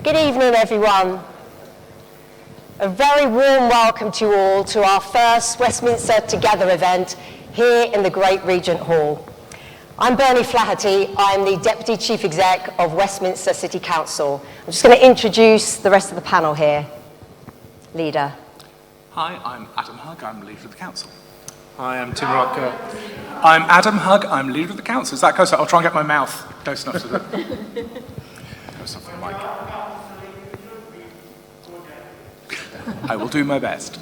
Good evening, everyone. A very warm welcome to you all to our first Westminster Together event here in the Great Regent Hall. I'm Bernie Flaherty. I'm the Deputy Chief Exec of Westminster City Council. I'm just going to introduce the rest of the panel here. Leader. Hi, I'm Adam Hugg. I'm Leader of the Council. Hi, I'm Tim Rocker. I'm Adam Hugg. I'm Leader of the Council. Is that closer? I'll try and get my mouth close enough to the... close enough to the mic. I will do my best.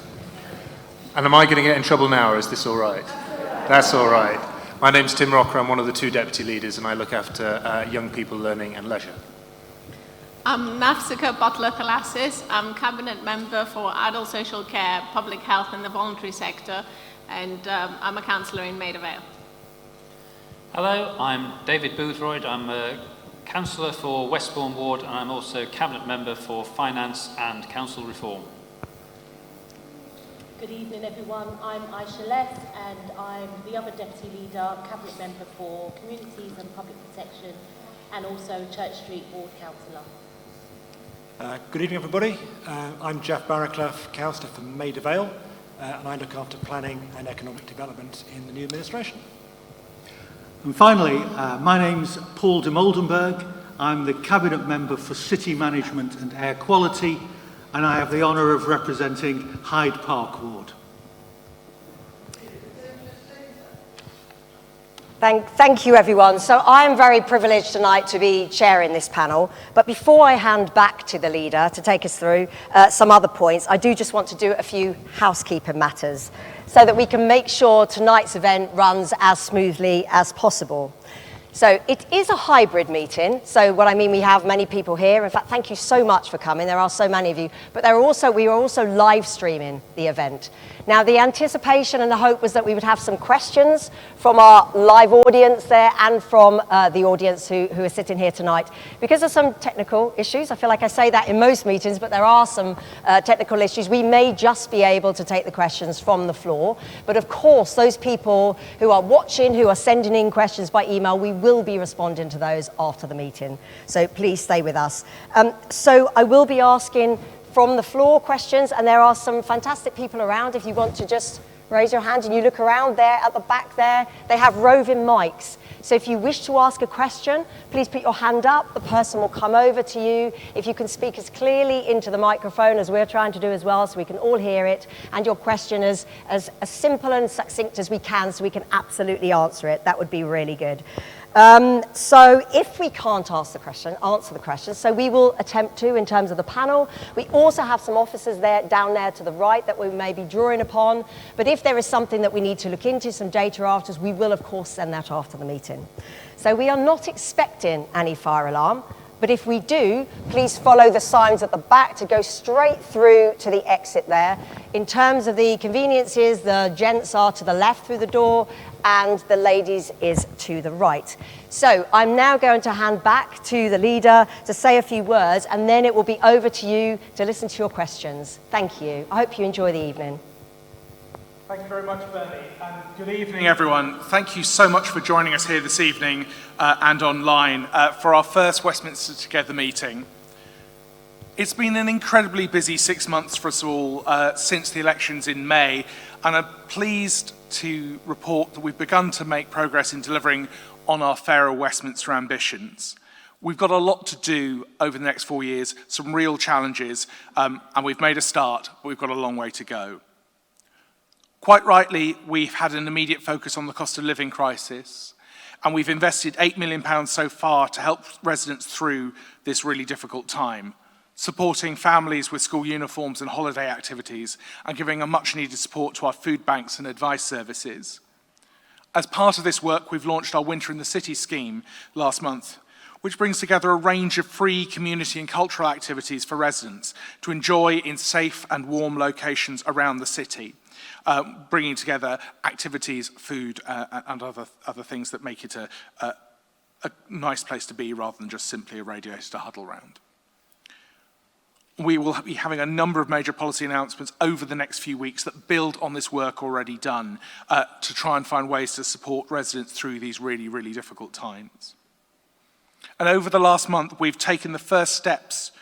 And am I going to get in trouble now, or is this all right? That's all right. My name's Tim Rocker. I'm one of the two deputy leaders, and I look after young people, learning and leisure. I'm Nafsika Butler-Thalassis. I'm Cabinet Member for Adult Social Care, Public Health and the Voluntary Sector, and I'm a councillor in Maida Vale. Hello, I'm David Boothroyd. I'm a councillor for Westbourne Ward, and I'm also Cabinet Member for Finance and Council Reform. Good evening, everyone. I'm Aisha Les, and I'm the other Deputy Leader, Cabinet Member for Communities and Public Protection, and also Church Street Ward Councillor. Good evening, everybody. I'm Jeff Barraclough, Councillor for Maida Vale, and I look after planning and economic development in the new administration. And finally, my name's Paul de Moldenberg. I'm the Cabinet Member for City Management and Air Quality, and I have the honour of representing Hyde Park Ward. Thank you, everyone. So I'm very privileged tonight to be chairing this panel. But before I hand back to the leader to take us through some other points, I do just want to do a few housekeeping matters so that we can make sure tonight's event runs as smoothly as possible. So it is a hybrid meeting. So what I mean, we have many people here. In fact, thank you so much for coming. There are so many of you. But we are also live streaming the event. Now, the anticipation and the hope was that we would have some questions from our live audience there and from the audience who are sitting here tonight. Because of some technical issues, I feel like I say that in most meetings, but there are some technical issues. We may just be able to take the questions from the floor. But of course, those people who are watching, who are sending in questions by email, we will be responding to those after the meeting. So please stay with us. So I will be asking from the floor questions, and there are some fantastic people around. If you want to just raise your hand and you look around there at the back there, they have roving mics. So if you wish to ask a question, please put your hand up. The person will come over to you. If you can speak as clearly into the microphone as we're trying to do as well, so we can all hear it, and your question is as simple and succinct as we can, so we can absolutely answer it, that would be really good. So if we can't answer the question, so we will attempt to in terms of the panel. We also have some officers down there to the right that we may be drawing upon. But if there is something that we need to look into, some data after, we will of course send that after the meeting. So we are not expecting any fire alarm. But if we do, please follow the signs at the back to go straight through to the exit there. In terms of the conveniences, the gents are to the left through the door and the ladies is to the right. So I'm now going to hand back to the leader to say a few words, and then it will be over to you to listen to your questions. Thank you. I hope you enjoy the evening. Thank you very much, Bernie, and good evening, everyone. Thank you so much for joining us here this evening and online for our first Westminster Together meeting. It's been an incredibly busy 6 months for us all since the elections in May, and I'm pleased to report that we've begun to make progress in delivering on our fairer Westminster ambitions. We've got a lot to do over the next 4 years, some real challenges, and we've made a start, but we've got a long way to go. Quite rightly, we've had an immediate focus on the cost of living crisis, and we've invested £8 million so far to help residents through this really difficult time, supporting families with school uniforms and holiday activities, and giving a much-needed support to our food banks and advice services. As part of this work, we've launched our Winter in the City scheme last month, which brings together a range of free community and cultural activities for residents to enjoy in safe and warm locations around the city. Bringing together activities, food, and other things that make it a nice place to be rather than just simply a radiator to huddle around. We will be having a number of major policy announcements over the next few weeks that build on this work already done to try and find ways to support residents through these really, really difficult times. And over the last month, we've taken the first steps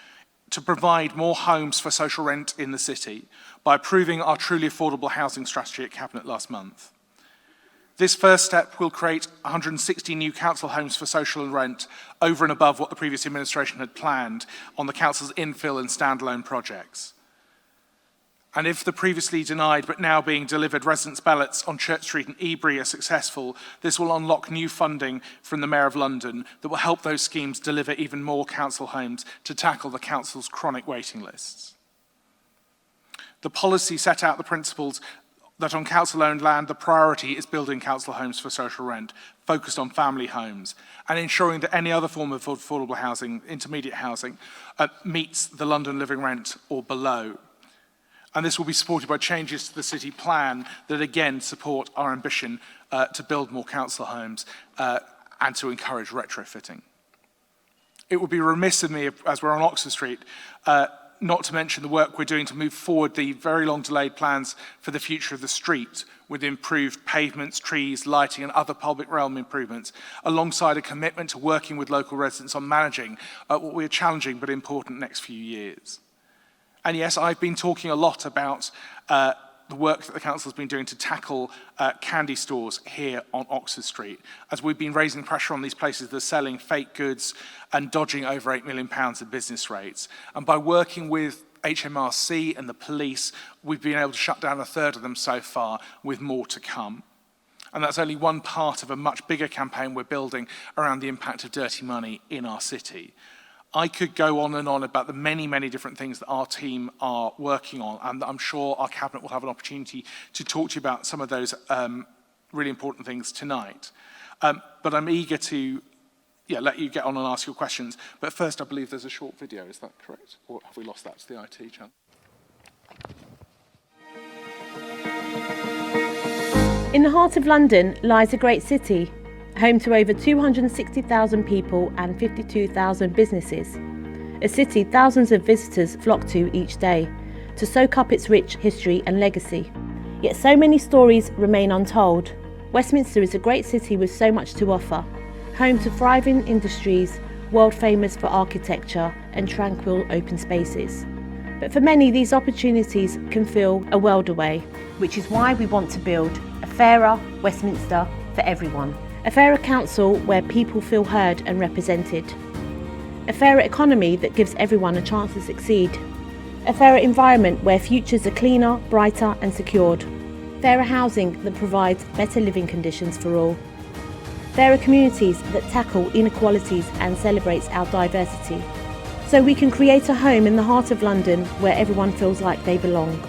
to provide more homes for social rent in the city by approving our truly affordable housing strategy at Cabinet last month. This first step will create 160 new council homes for social and rent over and above what the previous administration had planned on the council's infill and standalone projects. And if the previously denied but now being delivered residence ballots on Church Street and Ebury are successful, this will unlock new funding from the Mayor of London that will help those schemes deliver even more council homes to tackle the council's chronic waiting lists. The policy set out the principles that on council-owned land, the priority is building council homes for social rent, focused on family homes, and ensuring that any other form of affordable housing, intermediate housing, meets the London living rent or below. And this will be supported by changes to the city plan that again support our ambition to build more council homes and to encourage retrofitting. It would be remiss of me, as we're on Oxford Street, not to mention the work we're doing to move forward the very long delayed plans for the future of the street with improved pavements, trees, lighting and other public realm improvements, alongside a commitment to working with local residents on managing what we are challenging but important next few years. And yes, I've been talking a lot about the work that the council has been doing to tackle candy stores here on Oxford Street, as we've been raising pressure on these places that are selling fake goods and dodging over £8 million in business rates. And by working with HMRC and the police, we've been able to shut down a third of them so far, with more to come. And that's only one part of a much bigger campaign we're building around the impact of dirty money in our city. I could go on and on about the many, many different things that our team are working on, and I'm sure our Cabinet will have an opportunity to talk to you about some of those really important things tonight. But I'm eager to let you get on and ask your questions. But first, I believe there's a short video, is that correct? Or have we lost that to the IT channel? In the heart of London lies a great city, home to over 260,000 people and 52,000 businesses. A city thousands of visitors flock to each day to soak up its rich history and legacy. Yet so many stories remain untold. Westminster is a great city with so much to offer, home to thriving industries, world famous for architecture and tranquil open spaces. But for many, these opportunities can feel a world away, which is why we want to build a fairer Westminster for everyone. A fairer council where people feel heard and represented. A fairer economy that gives everyone a chance to succeed. A fairer environment where futures are cleaner, brighter and secured. Fairer housing that provides better living conditions for all. Fairer communities that tackle inequalities and celebrates our diversity. So we can create a home in the heart of London where everyone feels like they belong.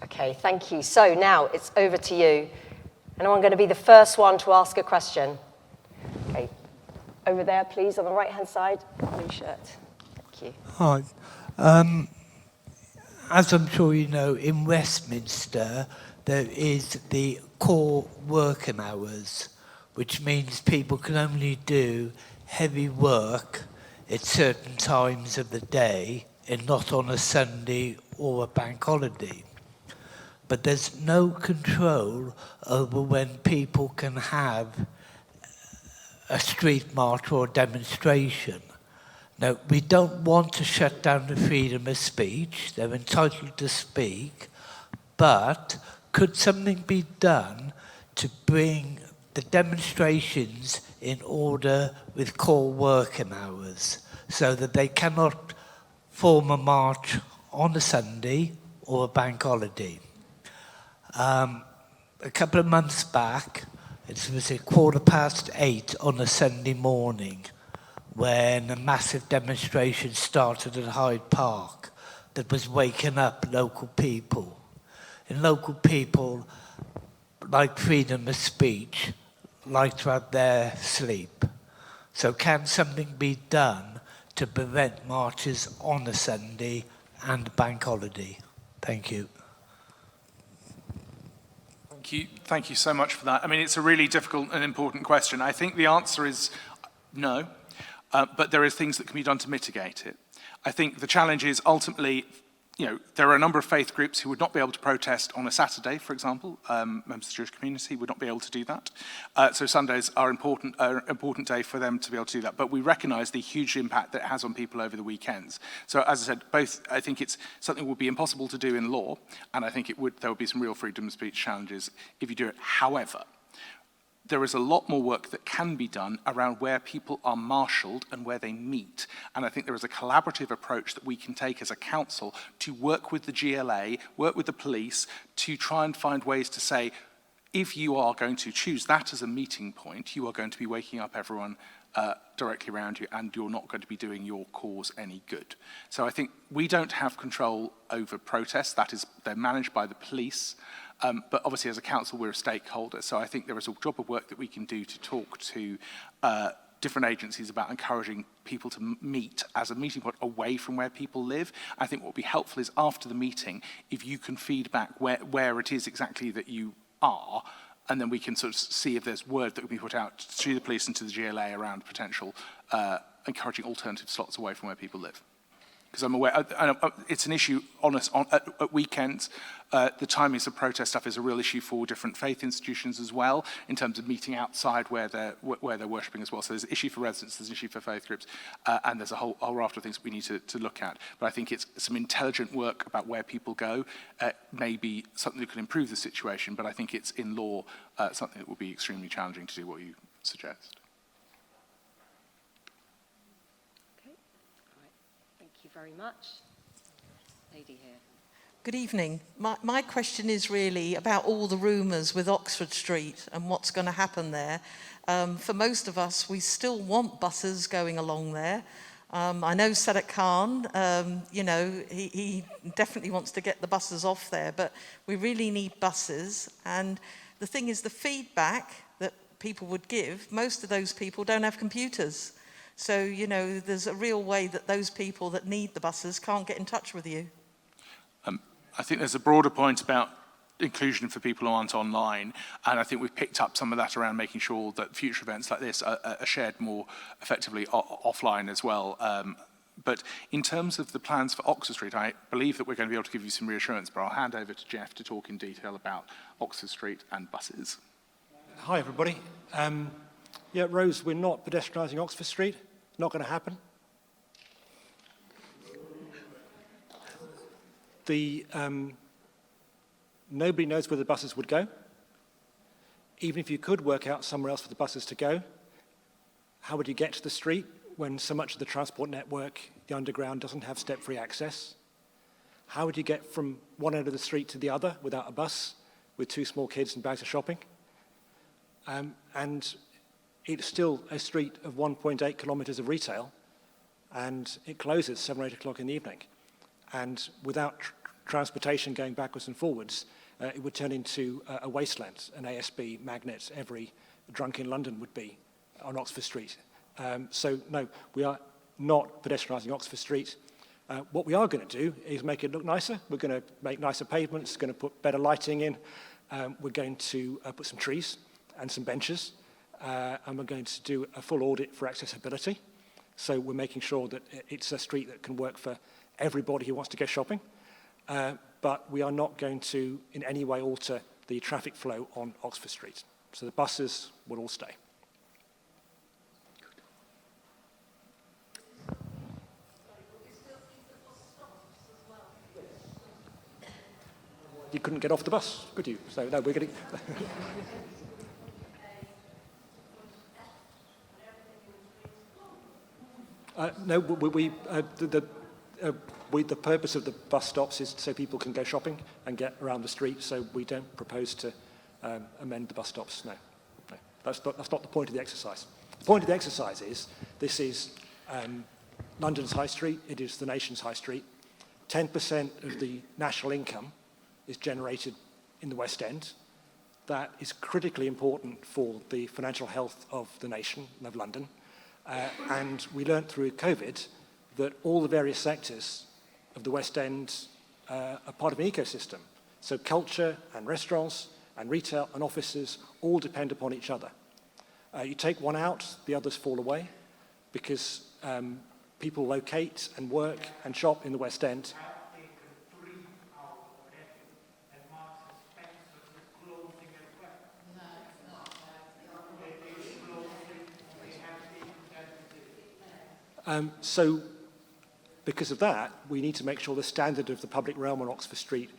Okay, thank you. So now it's over to you. Anyone going to be the first one to ask a question? Okay, over there, please, on the right-hand side, blue shirt. Thank you. Hi. As I'm sure you know, in Westminster, there is the core working hours, which means people can only do heavy work at certain times of the day and not on a Sunday or a bank holiday. But there's no control over when people can have a street march or a demonstration. Now, we don't want to shut down the freedom of speech. They're entitled to speak. But could something be done to bring the demonstrations in order with core working hours so that they cannot form a march on a Sunday or a bank holiday? A couple of months back, it was 8:15 on a Sunday morning when a massive demonstration started at Hyde Park that was waking up local people. And local people, like freedom of speech, like to have their sleep. So can something be done to prevent marches on a Sunday and a bank holiday? Thank you. Thank you so much for that. I mean, it's a really difficult and important question. I think the answer is no, but there are things that can be done to mitigate it. I think the challenge is ultimately there are a number of faith groups who would not be able to protest on a Saturday, for example. Members of the Jewish community would not be able to do that. So Sundays are an important day for them to be able to do that. But we recognise the huge impact that it has on people over the weekends. So as I said, I think it's something that would be impossible to do in law, and I think there would be some real freedom of speech challenges if you do it. However, there is a lot more work that can be done around where people are marshalled and where they meet. And I think there is a collaborative approach that we can take as a council to work with the GLA, work with the police, to try and find ways to say, if you are going to choose that as a meeting point, you are going to be waking up everyone directly around you, and you're not going to be doing your cause any good. So I think we don't have control over protests. They're managed by the police. But obviously, as a council, we're a stakeholder. So I think there is a job of work that we can do to talk to different agencies about encouraging people to meet as a meeting point away from where people live. I think what would be helpful is after the meeting, if you can feed back where it is exactly that you are, and then we can sort of see if there's word that can be put out to the police and to the GLA around potential encouraging alternative slots away from where people live. Because I'm aware, it's an issue at weekends. The timings of protest stuff is a real issue for different faith institutions as well, in terms of meeting outside where they're worshipping as well. So there's an issue for residents, there's an issue for faith groups, and there's a whole raft of things we need to look at. But I think it's some intelligent work about where people go, may be something that could improve the situation, but I think it's in law something that would be extremely challenging to do what you suggest. Thank you very much. Lady here. Good evening. My question is really about all the rumours with Oxford Street and what's going to happen there. For most of us, we still want buses going along there. I know Sadiq Khan, he definitely wants to get the buses off there, but we really need buses. And the thing is, the feedback that people would give, most of those people don't have computers. So, there's a real way that those people that need the buses can't get in touch with you. I think there's a broader point about inclusion for people who aren't online, and I think we've picked up some of that around making sure that future events like this are shared more effectively offline as well. But in terms of the plans for Oxford Street, I believe that we're going to be able to give you some reassurance, but I'll hand over to Jeff to talk in detail about Oxford Street and buses. Hi, everybody. Rose, we're not pedestrianising Oxford Street. Not going to happen. Nobody knows where the buses would go. Even if you could work out somewhere else for the buses to go, how would you get to the street when so much of the transport network, the underground, doesn't have step-free access? How would you get from one end of the street to the other without a bus, with two small kids and bags of shopping? And it's still a street of 1.8 kilometres of retail, and it closes 7 or 8 o'clock in the evening. And without transportation going backwards and forwards, it would turn into a wasteland, an ASB magnet. Every drunk in London would be on Oxford Street. So no, we are not pedestrianising Oxford Street. What we are going to do is make it look nicer. We're going to make nicer pavements, going to put better lighting in. We're going to put some trees and some benches. And we're going to do a full audit for accessibility. So we're making sure that it's a street that can work for everybody who wants to go shopping. But we are not going to in any way alter the traffic flow on Oxford Street. So the buses will all stay. You couldn't get off the bus, could you? So no, we're going to... No, the purpose of the bus stops is so people can go shopping and get around the street, so we don't propose to amend the bus stops, no. That's not the point of the exercise. The point of the exercise is, this is London's high street, it is the nation's high street. 10% of the national income is generated in the West End. That is critically important for the financial health of the nation and of London. And we learnt through COVID that all the various sectors of the West End are part of an ecosystem. So culture and restaurants and retail and offices all depend upon each other. You take one out, the others fall away, because people locate and work and shop in the West End. So because of that, we need to make sure the standard of the public realm on Oxford Street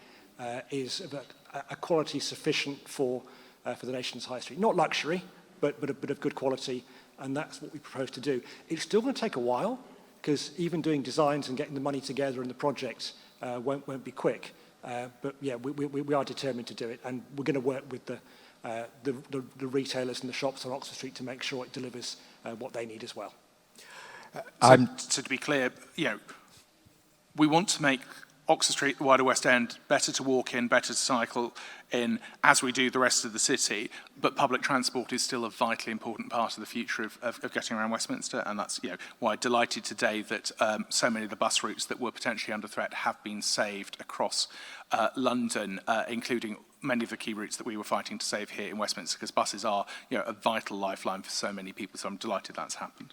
is of a quality sufficient for the nation's high street. Not luxury, but of good quality, and that's what we propose to do. It's still going to take a while, because even doing designs and getting the money together and the projects won't be quick. But yeah, we are determined to do it, and we're going to work with the retailers and the shops on Oxford Street to make sure it delivers what they need as well. So to be clear, we want to make Oxford Street, the wider West End, better to walk in, better to cycle in, as we do the rest of the city. But public transport is still a vitally important part of the future of getting around Westminster, and that's why I'm delighted today that so many of the bus routes that were potentially under threat have been saved across London, including many of the key routes that we were fighting to save here in Westminster, because buses are a vital lifeline for so many people. So I'm delighted that's happened.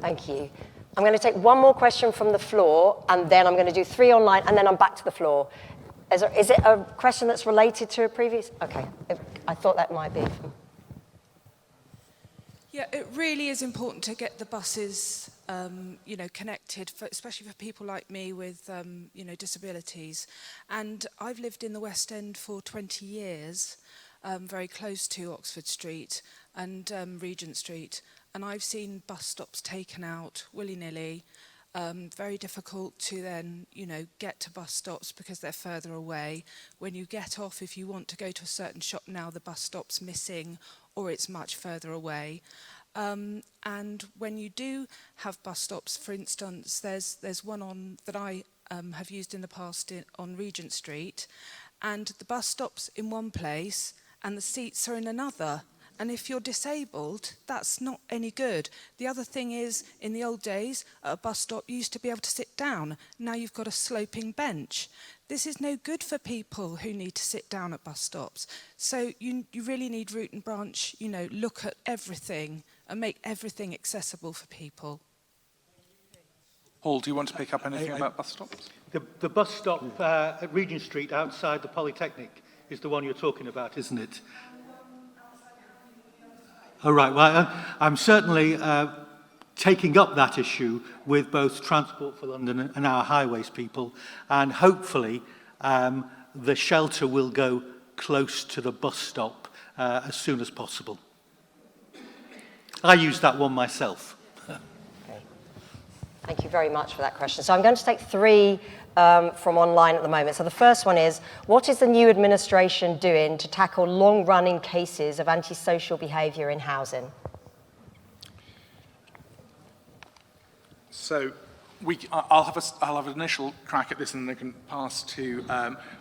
Thank you. I'm going to take one more question from the floor, and then I'm going to do 3 online, and then I'm back to the floor. Is it a question that's related to a previous? Okay, I thought that might be. Yeah, it really is important to get the buses, connected, especially for people like me with, disabilities. And I've lived in the West End for 20 years, very close to Oxford Street and Regent Street. And I've seen bus stops taken out willy-nilly, very difficult to then, get to bus stops because they're further away. When you get off, if you want to go to a certain shop now, the bus stop's missing or it's much further away. And when you do have bus stops, for instance, there's one that I have used in the past on Regent Street, and the bus stop's in one place and the seats are in another. And if you're disabled, that's not any good. The other thing is, in the old days, at a bus stop, you used to be able to sit down. Now you've got a sloping bench. This is no good for people who need to sit down at bus stops. So you really need root and branch, look at everything and make everything accessible for people. Paul, do you want to pick up anything about bus stops? The bus stop at Regent Street outside the Polytechnic is the one you're talking about, isn't it? Oh, right. Well, I'm certainly taking up that issue with both Transport for London and our highways people, and hopefully the shelter will go close to the bus stop as soon as possible. I use that one myself. Okay. Thank you very much for that question. So I'm going to take 3 from online at the moment. So the first one is, what is the new administration doing to tackle long-running cases of antisocial behaviour in housing? So I'll have an initial crack at this, and then they can pass to.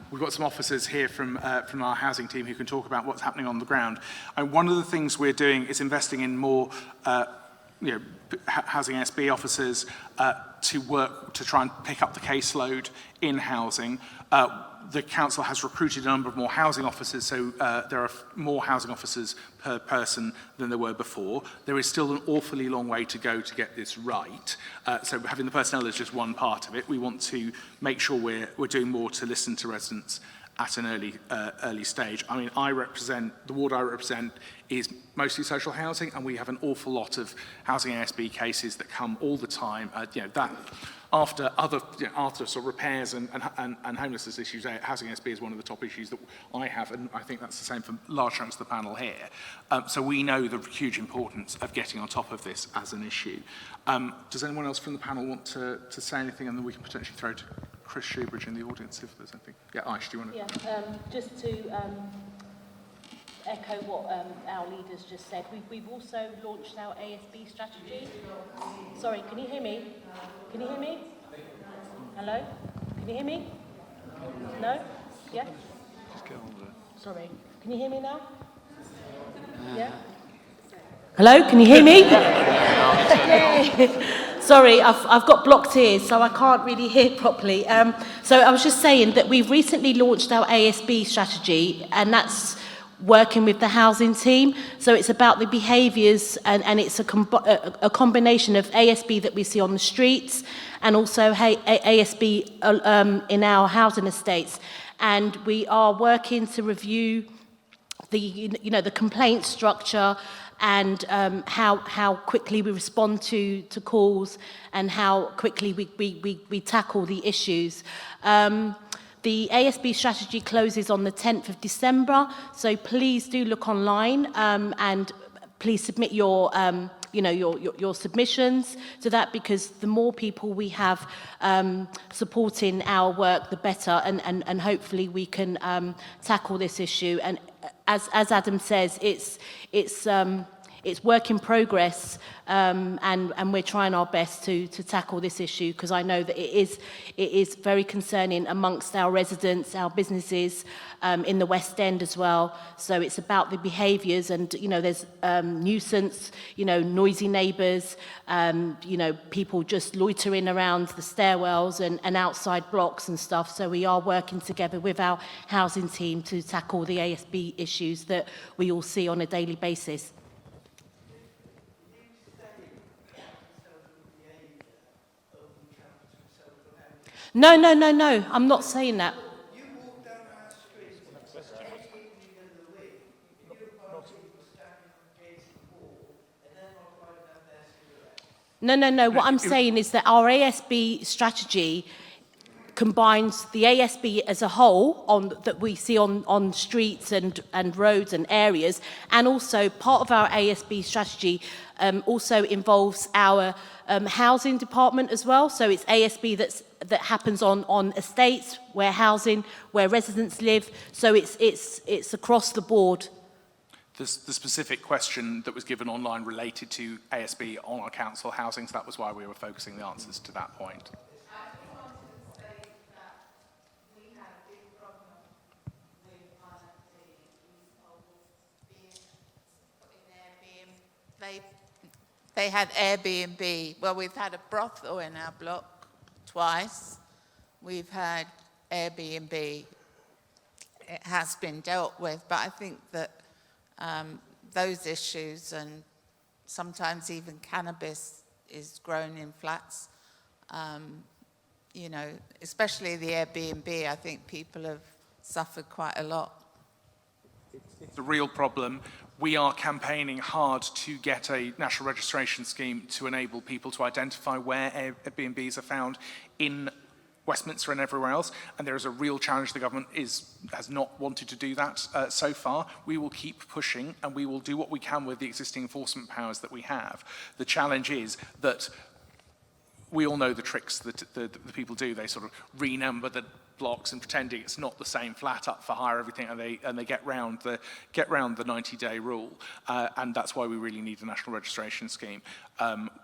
We've got some officers here from our housing team who can talk about what's happening on the ground. And one of the things we're doing is investing in more, housing SB officers to work to try and pick up the caseload in housing. The council has recruited a number of more housing officers, so there are more housing officers per person than there were before. There is still an awfully long way to go to get this right. So having the personnel is just one part of it. We want to make sure we're doing more to listen to residents at an early stage. I mean, the ward I represent is mostly social housing, and we have an awful lot of housing ASB cases that come all the time. That after sort of repairs and homelessness issues, housing ASB is one of the top issues that I have, and I think that's the same for large chunks of the panel here. So we know the huge importance of getting on top of this as an issue. Does anyone else from the panel want to say anything, and then we can potentially throw to Chris Shoebridge in the audience if there's anything. Yeah, Aish, do you want to? Yeah, just to echo what our leaders just said, we've also launched our ASB strategy. Sorry, can you hear me? Can you hear me? Hello? Can you hear me? No? Yeah? Just get on with it. Sorry. Can you hear me now? Yeah? Hello, can you hear me? Sorry, I've got blocked ears, so I can't really hear properly. So I was just saying that we've recently launched our ASB strategy, and that's working with the housing team. So it's about the behaviours, and it's a combination of ASB that we see on the streets and also ASB in our housing estates. And we are working to review the complaint structure and how quickly we respond to calls and how quickly we tackle the issues. The ASB strategy closes on the 10th of December, so please do look online and please submit your submissions to that, because the more people we have supporting our work, the better, and hopefully we can tackle this issue. And as Adam says, it's work in progress, and we're trying our best to tackle this issue, because I know that it is very concerning amongst our residents, our businesses in the West End as well. So it's about the behaviours, and there's nuisance, noisy neighbours, people just loitering around the stairwells and outside blocks and stuff. So we are working together with our housing team to tackle the ASB issues that we all see on a daily basis. No, I'm not saying that. No. What I'm saying is that our ASB strategy combines the ASB as a whole that we see on streets and roads and areas, and also part of our ASB strategy also involves our housing department as well. So it's ASB that happens on estates, where residents live. So it's across the board. The specific question that was given online related to ASB on our council housing, so that was why we were focusing the answers to that point. They had Airbnb. Well, we've had a brothel in our block twice. We've had Airbnb. It has been dealt with, but I think that those issues, and sometimes even cannabis is grown in flats, especially the Airbnb, I think people have suffered quite a lot. It's a real problem. We are campaigning hard to get a national registration scheme to enable people to identify where Airbnbs are found in Westminster and everywhere else, and there is a real challenge. The government has not wanted to do that so far. We will keep pushing, and we will do what we can with the existing enforcement powers that we have. The challenge is that we all know the tricks that the people do. They sort of renumber the blocks and pretending it's not the same flat up for hire, everything, and they get round the 90-day rule, and that's why we really need a national registration scheme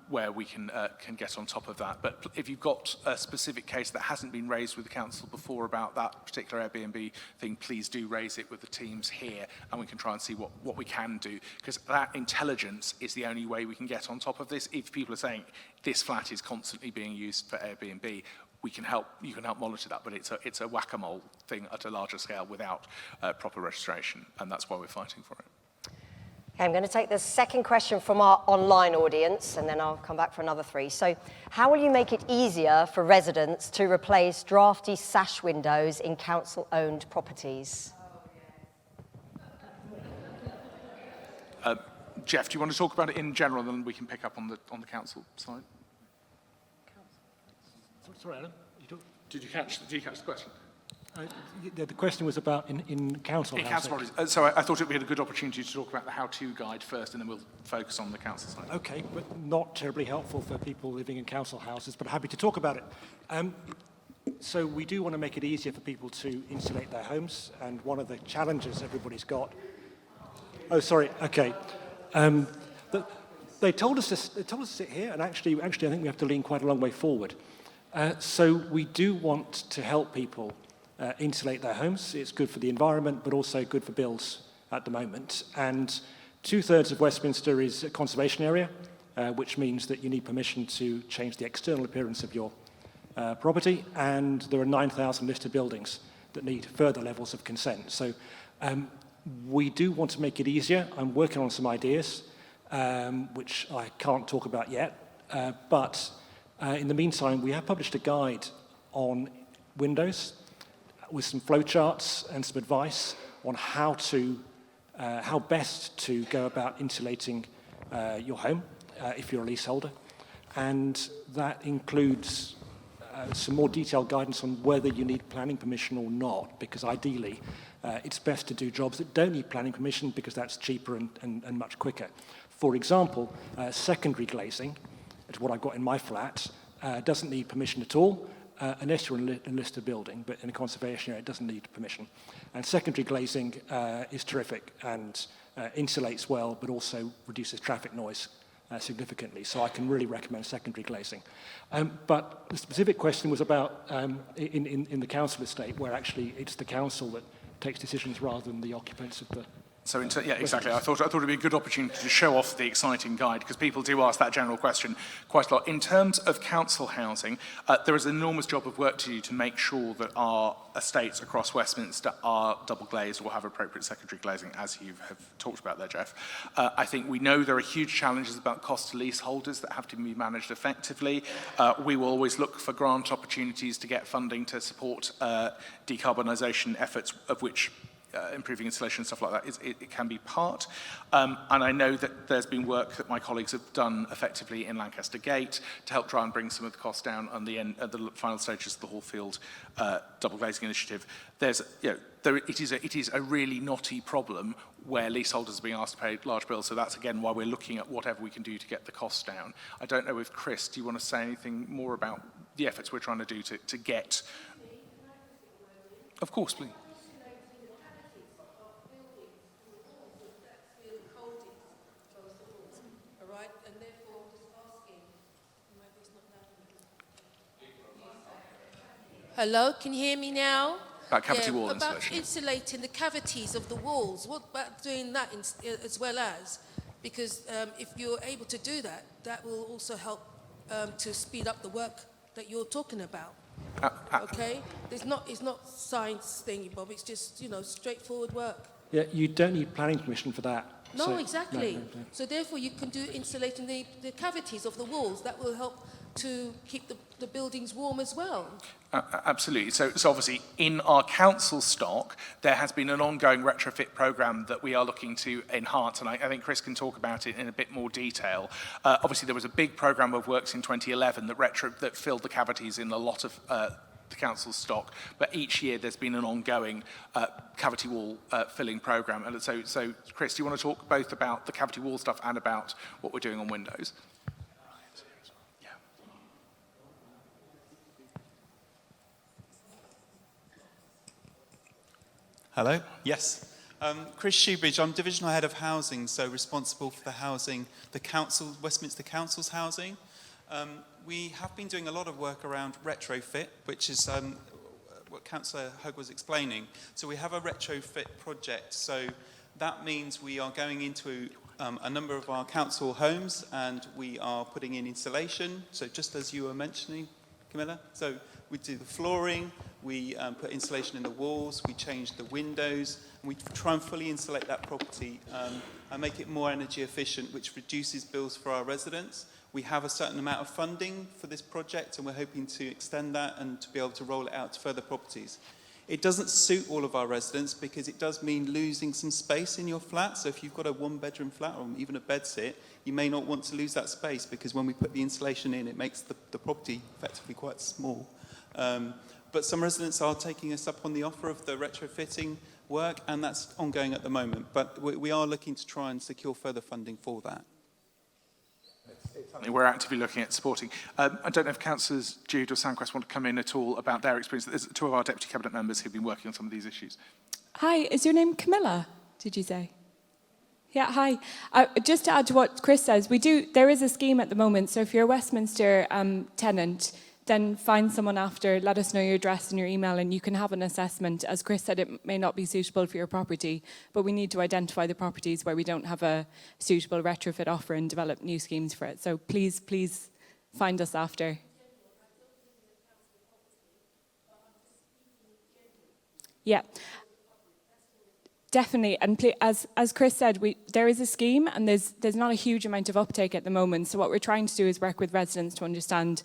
where we can get on top of that. But if you've got a specific case that hasn't been raised with the council before about that particular Airbnb thing, please do raise it with the teams here, and we can try and see what we can do, because that intelligence is the only way we can get on top of this. If people are saying this flat is constantly being used for Airbnb, you can help monitor that, but it's a whack-a-mole thing at a larger scale without proper registration, and that's why we're fighting for it. Okay, I'm going to take the second question from our online audience, and then I'll come back for another 3. So, how will you make it easier for residents to replace drafty sash windows in council-owned properties? Jeff, do you want to talk about it in general, and then we can pick up on the council side? Sorry, Adam. Did you catch the question? The question was about in council housing. So I thought it would be a good opportunity to talk about the how-to guide first, and then we'll focus on the council side. Okay, but not terribly helpful for people living in council houses, but happy to talk about it. So we do want to make it easier for people to insulate their homes, and one of the challenges everybody's got... Oh, sorry, okay. They told us to sit here, and actually I think we have to lean quite a long way forward. So we do want to help people insulate their homes. It's good for the environment, but also good for bills at the moment. And 2/3 of Westminster is a conservation area, which means that you need permission to change the external appearance of your property. And there are 9,000 listed buildings that need further levels of consent. So we do want to make it easier. I'm working on some ideas, which I can't talk about yet, but in the meantime, we have published a guide on windows with some flowcharts and some advice on how to how best to go about insulating your home if you're a leaseholder. And that includes some more detailed guidance on whether you need planning permission or not, because ideally it's best to do jobs that don't need planning permission because that's cheaper and much quicker. For example, secondary glazing, is what I've got in my flat, doesn't need permission at all, unless you're in a listed building, but in a conservation area it doesn't need permission. And secondary glazing is terrific and insulates well, but also reduces traffic noise significantly. So I can really recommend secondary glazing. But the specific question was about in the council estate, where actually it's the council that takes decisions rather than the occupants of the... So, yeah, exactly. I thought it'd be a good opportunity to show off the exciting guide, because people do ask that general question quite a lot. In terms of council housing, there is an enormous job of work to do to make sure that our estates across Westminster are double glazed or have appropriate secondary glazing, as you have talked about there, Jeff. I think we know there are huge challenges about cost to leaseholders that have to be managed effectively. We will always look for grant opportunities to get funding to support decarbonisation efforts, of which improving insulation and stuff like that, it can be part. And I know that there's been work that my colleagues have done effectively in Lancaster Gate to help try and bring some of the costs down on the end, at the final stages of the Hallfield double glazing initiative. It is a really knotty problem where leaseholders are being asked to pay large bills. So that's again why we're looking at whatever we can do to get the costs down. I don't know if Chris, do you want to say anything more about the efforts we're trying to do to get? Of course, please. Hello, can you hear me now? About cavity wall about insulation. Insulating the cavities of the walls. What about doing that as well as? Because if you're able to do that, that will also help to speed up the work that you're talking about. Okay? It's not science thingy, Bob. It's just, straightforward work. Yeah, you don't need planning permission for that. No, So, exactly. no. So therefore you can do insulating the cavities of the walls. That will help to keep the buildings warm as well. Absolutely. So obviously in our council stock, there has been an ongoing retrofit programme that we are looking to enhance, and I think Chris can talk about it in a bit more detail. Obviously there was a big programme of works in 2011 that filled the cavities in a lot of the council's stock, but each year there's been an ongoing cavity wall filling programme. And so Chris, do you want to talk both about the cavity wall stuff and about what we're doing on windows? Hello? Yes. Chris Shoebridge, I'm Divisional Head of Housing, so responsible for the housing, Westminster Council's housing. We have been doing a lot of work around retrofit, which is what Councillor Hogg was explaining. So we have a retrofit project, so that means we are going into a number of our council homes and we are putting in insulation, so just as you were mentioning, Camilla. So we do the flooring, we put insulation in the walls, we change the windows, and we try and fully insulate that property and make it more energy efficient, which reduces bills for our residents. We have a certain amount of funding for this project, and we're hoping to extend that and to be able to roll it out to further properties. It doesn't suit all of our residents because it does mean losing some space in your flat. So if you've got a one-bedroom flat or even a bedsit, you may not want to lose that space because when we put the insulation in, it makes the property effectively quite small. But some residents are taking us up on the offer of the retrofitting work, and that's ongoing at the moment. But we are looking to try and secure further funding for that. We're actively looking at supporting. I don't know if Councillors Jude or Sandquist want to come in at all about their experience. There's two of our Deputy Cabinet members who've been working on some of these issues. Hi, is your name Camilla, did you say? Yeah, hi. Just to add to what Chris says, there is a scheme at the moment, so if you're a Westminster tenant, then find someone after, let us know your address and your email, and you can have an assessment. As Chris said, it may not be suitable for your property, but we need to identify the properties where we don't have a suitable retrofit offer and develop new schemes for it. So please find us after. Yeah. Definitely, and as Chris said, there is a scheme and there's not a huge amount of uptake at the moment. So what we're trying to do is work with residents to understand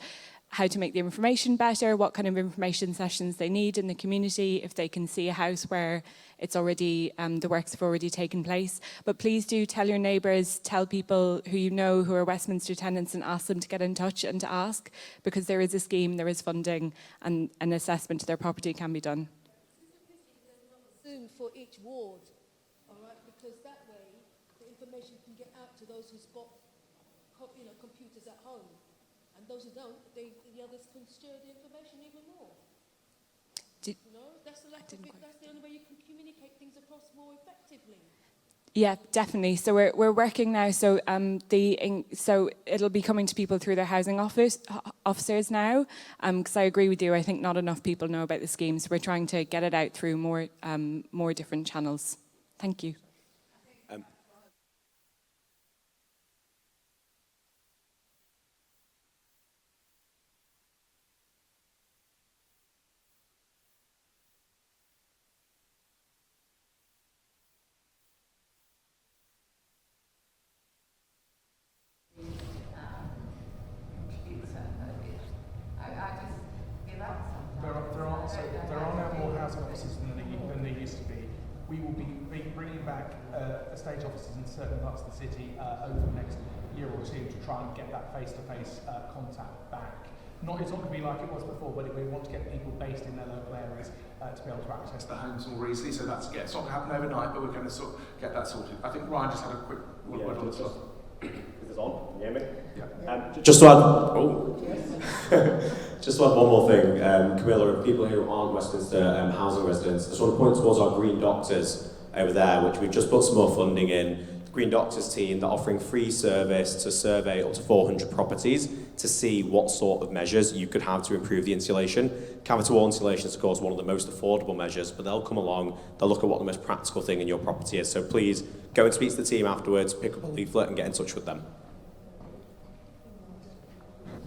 how to make the information better, what kind of information sessions they need in the community, if they can see a house where it's already, the works have already taken place. But please do tell your neighbours, tell people who you know who are Westminster tenants and ask them to get in touch and to ask, because there is a scheme, there is funding, and an assessment of their property can be done. Soon for each ward, all right, because that way the information can get out to those who's got computers at home. And those who don't, the others can share the information even more. That's the only way you can communicate things across more effectively. Yeah, definitely. So we're working now. So so it'll be coming to people through their housing officers now. Because I agree with you. I think not enough people know about the scheme. So we're trying to get it out through more different channels. Thank you. There are now more housing officers than there used to be. We will be bringing back estate officers in certain parts of the city over the next year or two to try and get that face-to-face contact back. It's not going to be like it was before, but we want to get people based in their local areas to be able to access the homes more easily. So it's not going to happen overnight, but we're going to sort of get that sorted. I think Ryan just had a quick word on this one. Is this on? Can you hear me? Yeah. Just to add, just to add one more thing, Camilla, and people who aren't Westminster housing residents, I just want to point towards our Green Doctors over there, which we've just put some more funding in. The Green Doctors team, they're offering free service to survey up to 400 properties to see what sort of measures you could have to improve the insulation. Cavity wall insulation is, of course, one of the most affordable measures, but they'll come along, they'll look at what the most practical thing in your property is. So please go and speak to the team afterwards, pick up a leaflet and get in touch with them.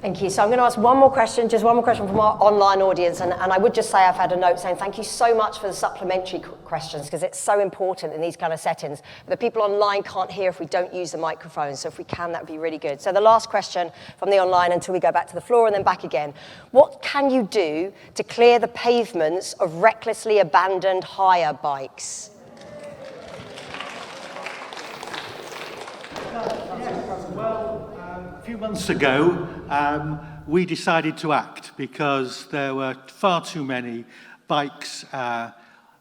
Thank you. So I'm going to ask one more question from our online audience. And I would just say I've had a note saying thank you so much for the supplementary questions, because it's so important in these kind of settings. The people online can't hear if we don't use the microphone. So if we can, that would be really good. So the last question from the online until we go back to the floor and then back again. What can you do to clear the pavements of recklessly abandoned hire bikes? Well, a few months ago, we decided to act because there were far too many bikes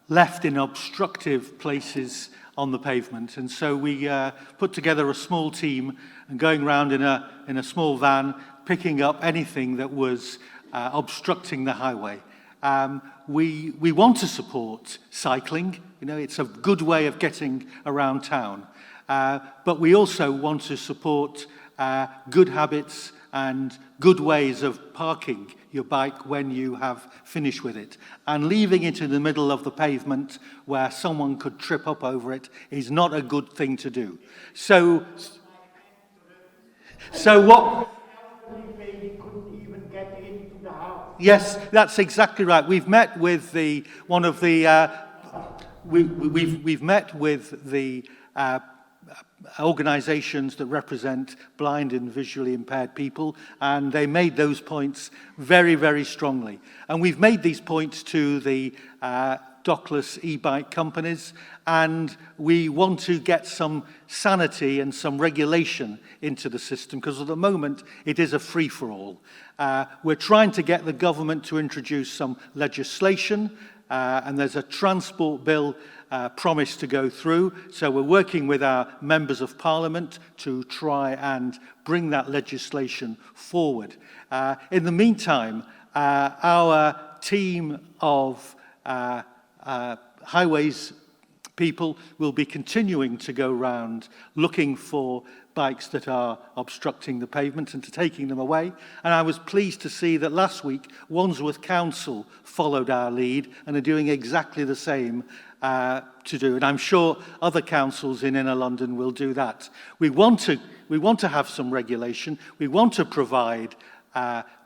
left in obstructive places on the pavement. And so we put together a small team and going around in a small van, picking up anything that was obstructing the highway. We want to support cycling. It's a good way of getting around town. But we also want to support good habits and good ways of parking your bike when you have finished with it. And leaving it in the middle of the pavement where someone could trip up over it is not a good thing to do. So what... Yes, that's exactly right. We've met with we've met with the organisations that represent blind and visually impaired people, and they made those points very, very strongly. And we've made these points to the dockless e-bike companies, and we want to get some sanity and some regulation into the system, because at the moment it is a free-for-all. We're trying to get the government to introduce some legislation, and there's a transport bill promised to go through. So we're working with our members of parliament to try and bring that legislation forward. In the meantime, our team of highways people will be continuing to go round looking for bikes that are obstructing the pavement and to taking them away. And I was pleased to see that last week Wandsworth Council followed our lead and are doing exactly the same to do. And I'm sure other councils in inner London will do that. We want to have some regulation. We want to provide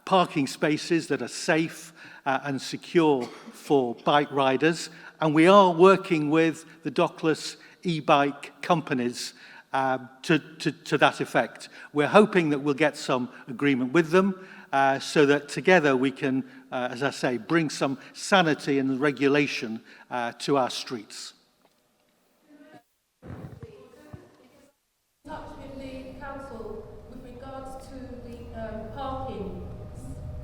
parking spaces that are safe and secure for bike riders. And we are working with the dockless e-bike companies to that effect. We're hoping that we'll get some agreement with them. so that together we can, as I say, bring some sanity and regulation to our streets. Touch with the council with regards to the parking.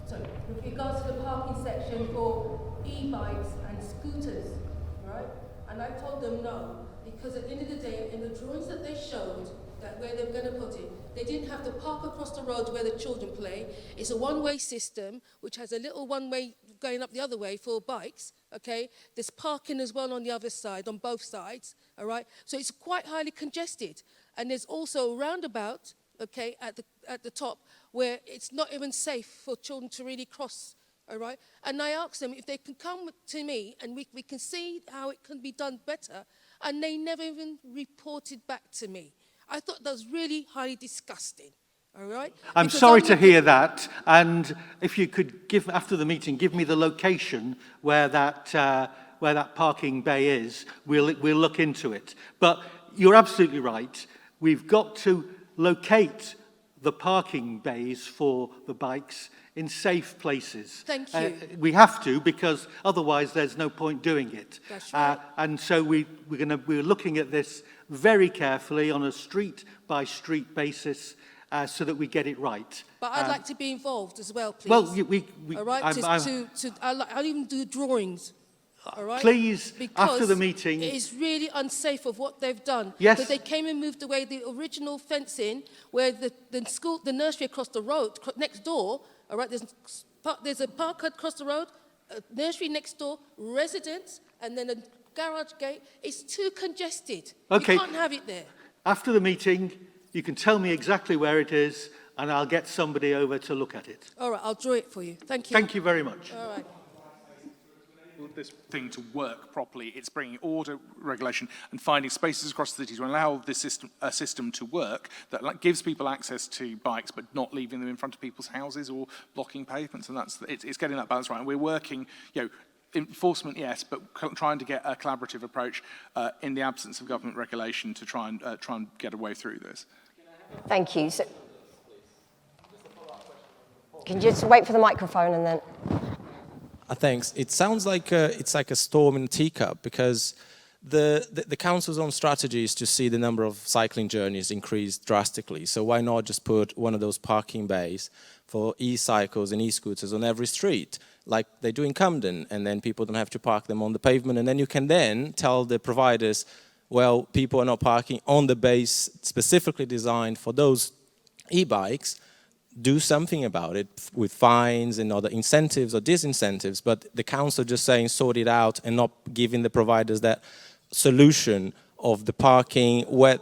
Sorry, with regards to the parking section for e-bikes and scooters, right? And I told them no, because at the end of the day, in the drawings that they showed, that where they're going to put it, they didn't have to park across the road where the children play. It's a one-way system, which has a little one-way going up the other way for bikes, okay? There's parking as well on the other side, on both sides, all right? So it's quite highly congested. And there's also a roundabout, okay, at the top, where it's not even safe for children to really cross, all right? And I asked them if they can come to me and we can see how it can be done better, and they never even reported back to me. I thought that was really highly disgusting, all right? I'm Because sorry to hear that, and if you could after the meeting, give me the location where that parking bay is, we'll look into it. But you're absolutely right. We've got to locate the parking bays for the bikes in safe places. Thank you. We have to, because otherwise there's no point doing it. That's right. And so we're looking at this very carefully on a street-by-street basis so that we get it right. But I'd like to be involved as well, please. Well, all right, I'll even do drawings. All right? Please, because after the meeting... it is really unsafe of what they've done. Yes. Because they came and moved away the original fencing where the nursery across the road, next door, all right, there's a park across the road, a nursery next door, residents, and then a garage gate. It's too congested. Okay. You can't have it there. After the meeting, you can tell me exactly where it is, and I'll get somebody over to look at it. All right, I'll draw it for you. Thank you. Thank you very much. All right. This thing to work properly, it's bringing order, regulation, and finding spaces across the city to allow this system to work that gives people access to bikes, but not leaving them in front of people's houses or blocking pavements. And it's getting that balance right. And we're working, enforcement, yes, but trying to get a collaborative approach in the absence of government regulation to try and get a way through this. Thank you. So, can you just wait for the microphone and then... Thanks. It sounds like it's like a storm in a teacup, because the council's own strategy is to see the number of cycling journeys increase drastically. So why not just put one of those parking bays for e-cycles and e-scooters on every street, like they do in Camden, and then people don't have to park them on the pavement, and then you can then tell the providers, well, people are not parking on the bays specifically designed for those e-bikes. Do something about it with fines and other incentives or disincentives, but the council just saying sort it out and not giving the providers that solution of the parking where...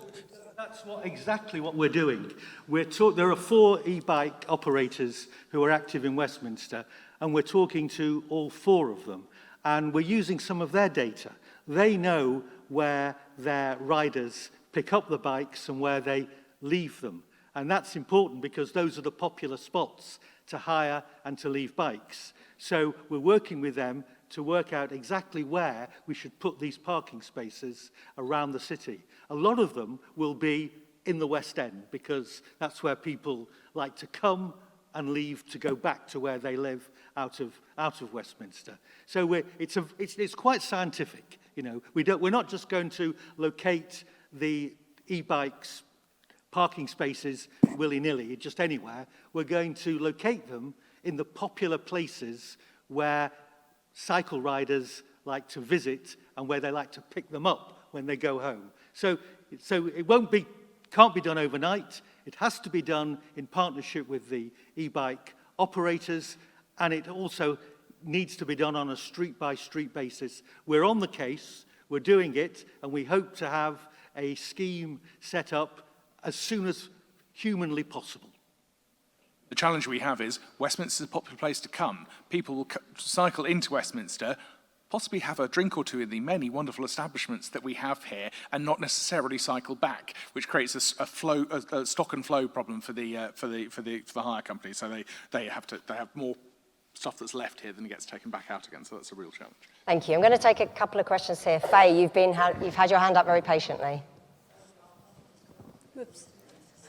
That's exactly what we're doing. There are 4 e-bike operators who are active in Westminster, and we're talking to all 4 of them, and we're using some of their data. They know where their riders pick up the bikes and where they leave them. And that's important because those are the popular spots to hire and to leave bikes. So we're working with them to work out exactly where we should put these parking spaces around the city. A lot of them will be in the West End because that's where people like to come and leave to go back to where they live out of Westminster. So it's quite scientific. We're not just going to locate the e-bikes parking spaces willy-nilly, just anywhere. We're going to locate them in the popular places where cycle riders like to visit and where they like to pick them up when they go home. So it can't be done overnight. It has to be done in partnership with the e-bike operators, and it also needs to be done on a street-by-street basis. We're on the case, we're doing it, and we hope to have a scheme set up as soon as humanly possible. The challenge we have is Westminster is a popular place to come. People will cycle into Westminster, possibly have a drink or two in the many wonderful establishments that we have here, and not necessarily cycle back, which creates a stock and flow problem for the hire companies. So they have more stuff that's left here than gets taken back out again. So that's a real challenge. Thank you. I'm going to take a couple of questions here. Faye, you've had your hand up very patiently. Oops.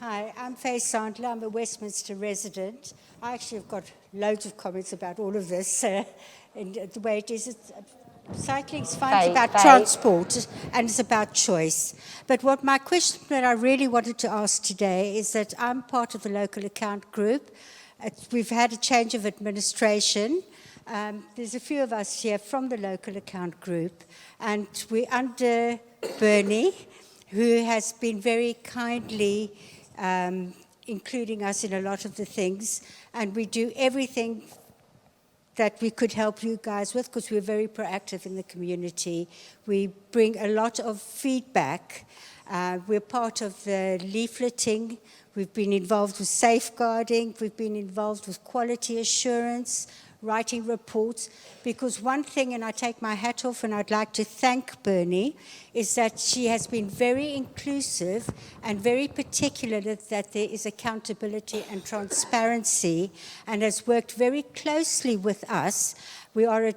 Hi, I'm Faye Sandler. I'm a Westminster resident. I actually have got loads of comments about all of this and the way it is. Cycling's fine. It's about transport and it's about choice. But what my question that I really wanted to ask today is that I'm part of the local account group. We've had a change of administration. There's a few of us here from the local account group, and we're under Bernie, who has been very kindly including us in a lot of the things, and we do everything that we could help you guys with because we're very proactive in the community. We bring a lot of feedback. We're part of the leafleting. We've been involved with safeguarding. We've been involved with quality assurance, writing reports, because one thing, and I take my hat off and I'd like to thank Bernie, is that she has been very inclusive and very particular that there is accountability and transparency, and has worked very closely with us. We are a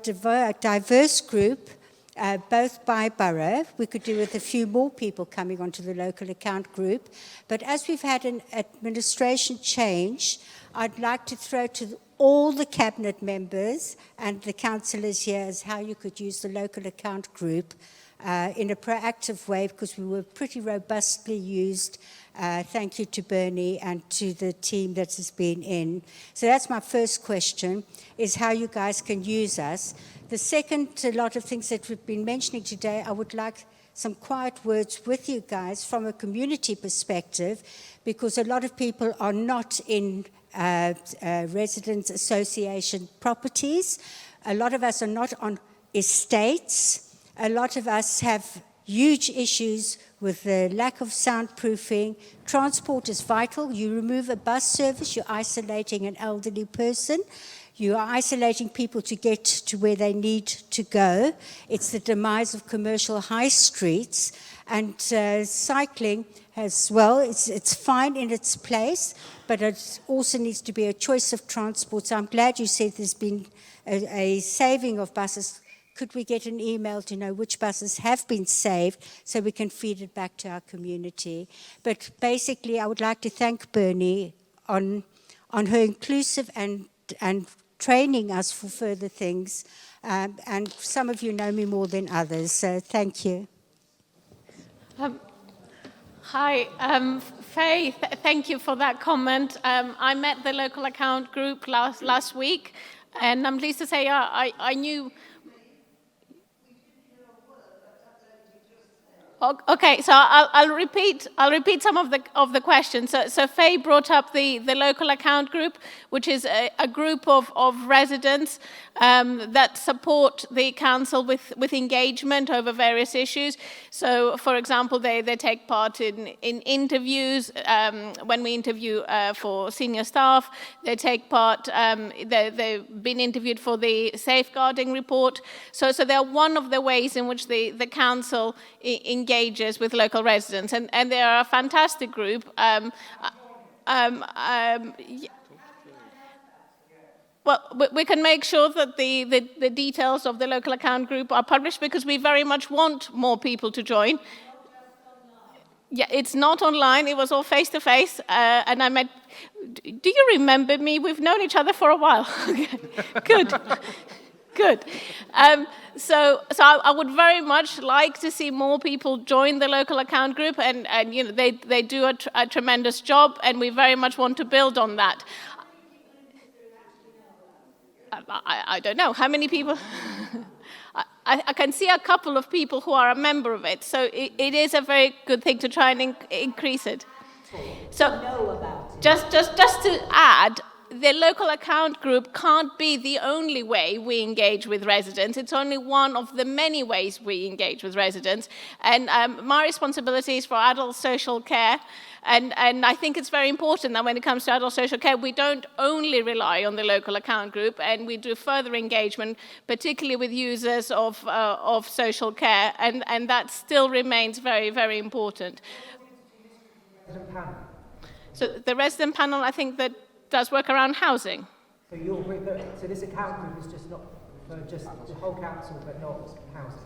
diverse group, both by borough. We could do with a few more people coming onto the local account group, but as we've had an administration change, I'd like to throw to all the cabinet members and the councillors here as how you could use the local account group in a proactive way, because we were pretty robustly used. Thank you to Bernie and to the team that has been in. So that's my first question, is how you guys can use us. The second, a lot of things that we've been mentioning today, I would like some quiet words with you guys from a community perspective, because a lot of people are not in residents association properties. A lot of us are not on estates. A lot of us have huge issues with the lack of soundproofing. Transport is vital. You remove a bus service, you're isolating an elderly person. You are isolating people to get to where they need to go. It's the demise of commercial high streets. And cycling as well, it's fine in its place, but it also needs to be a choice of transport. So I'm glad you said there's been a saving of buses. Could we get an email to know which buses have been saved so we can feed it back to our community? But basically, I would like to thank Bernie on her inclusive and training us for further things. And some of you know me more than others, so thank you. Hi, Faye, thank you for that comment. I met the local account group last week, and I'm pleased to say I knew. Okay, so I'll repeat some of the questions. So Faye brought up the local account group, which is a group of residents that support the council with engagement over various issues. So, for example, they take part in interviews. When we interview for senior staff, they take part. They've been interviewed for the safeguarding report. So they're one of the ways in which the council engages with local residents, and they are a fantastic group. Well, we can make sure that the details of the local account group are published, because we very much want more people to join. Yeah, it's not online. It was all face-to-face, and I met... Do you remember me? We've known each other for a while. Good. Good. So I would very much like to see more people join the local account group, and you know, they do a tremendous job, and we very much want to build on that. I don't know how many people. I can see a couple of people who are a member of it, so it is a very good thing to try and increase it. So just to add, the local account group can't be the only way we engage with residents. It's only one of the many ways we engage with residents. And my responsibility is for adult social care. And I think it's very important that when it comes to adult social care, we don't only rely on the local account group, and we do further engagement, particularly with users of social care. And that still remains very, very important. So the resident panel, I think that does work around housing. So this account group is just not for just the whole council, but not housing?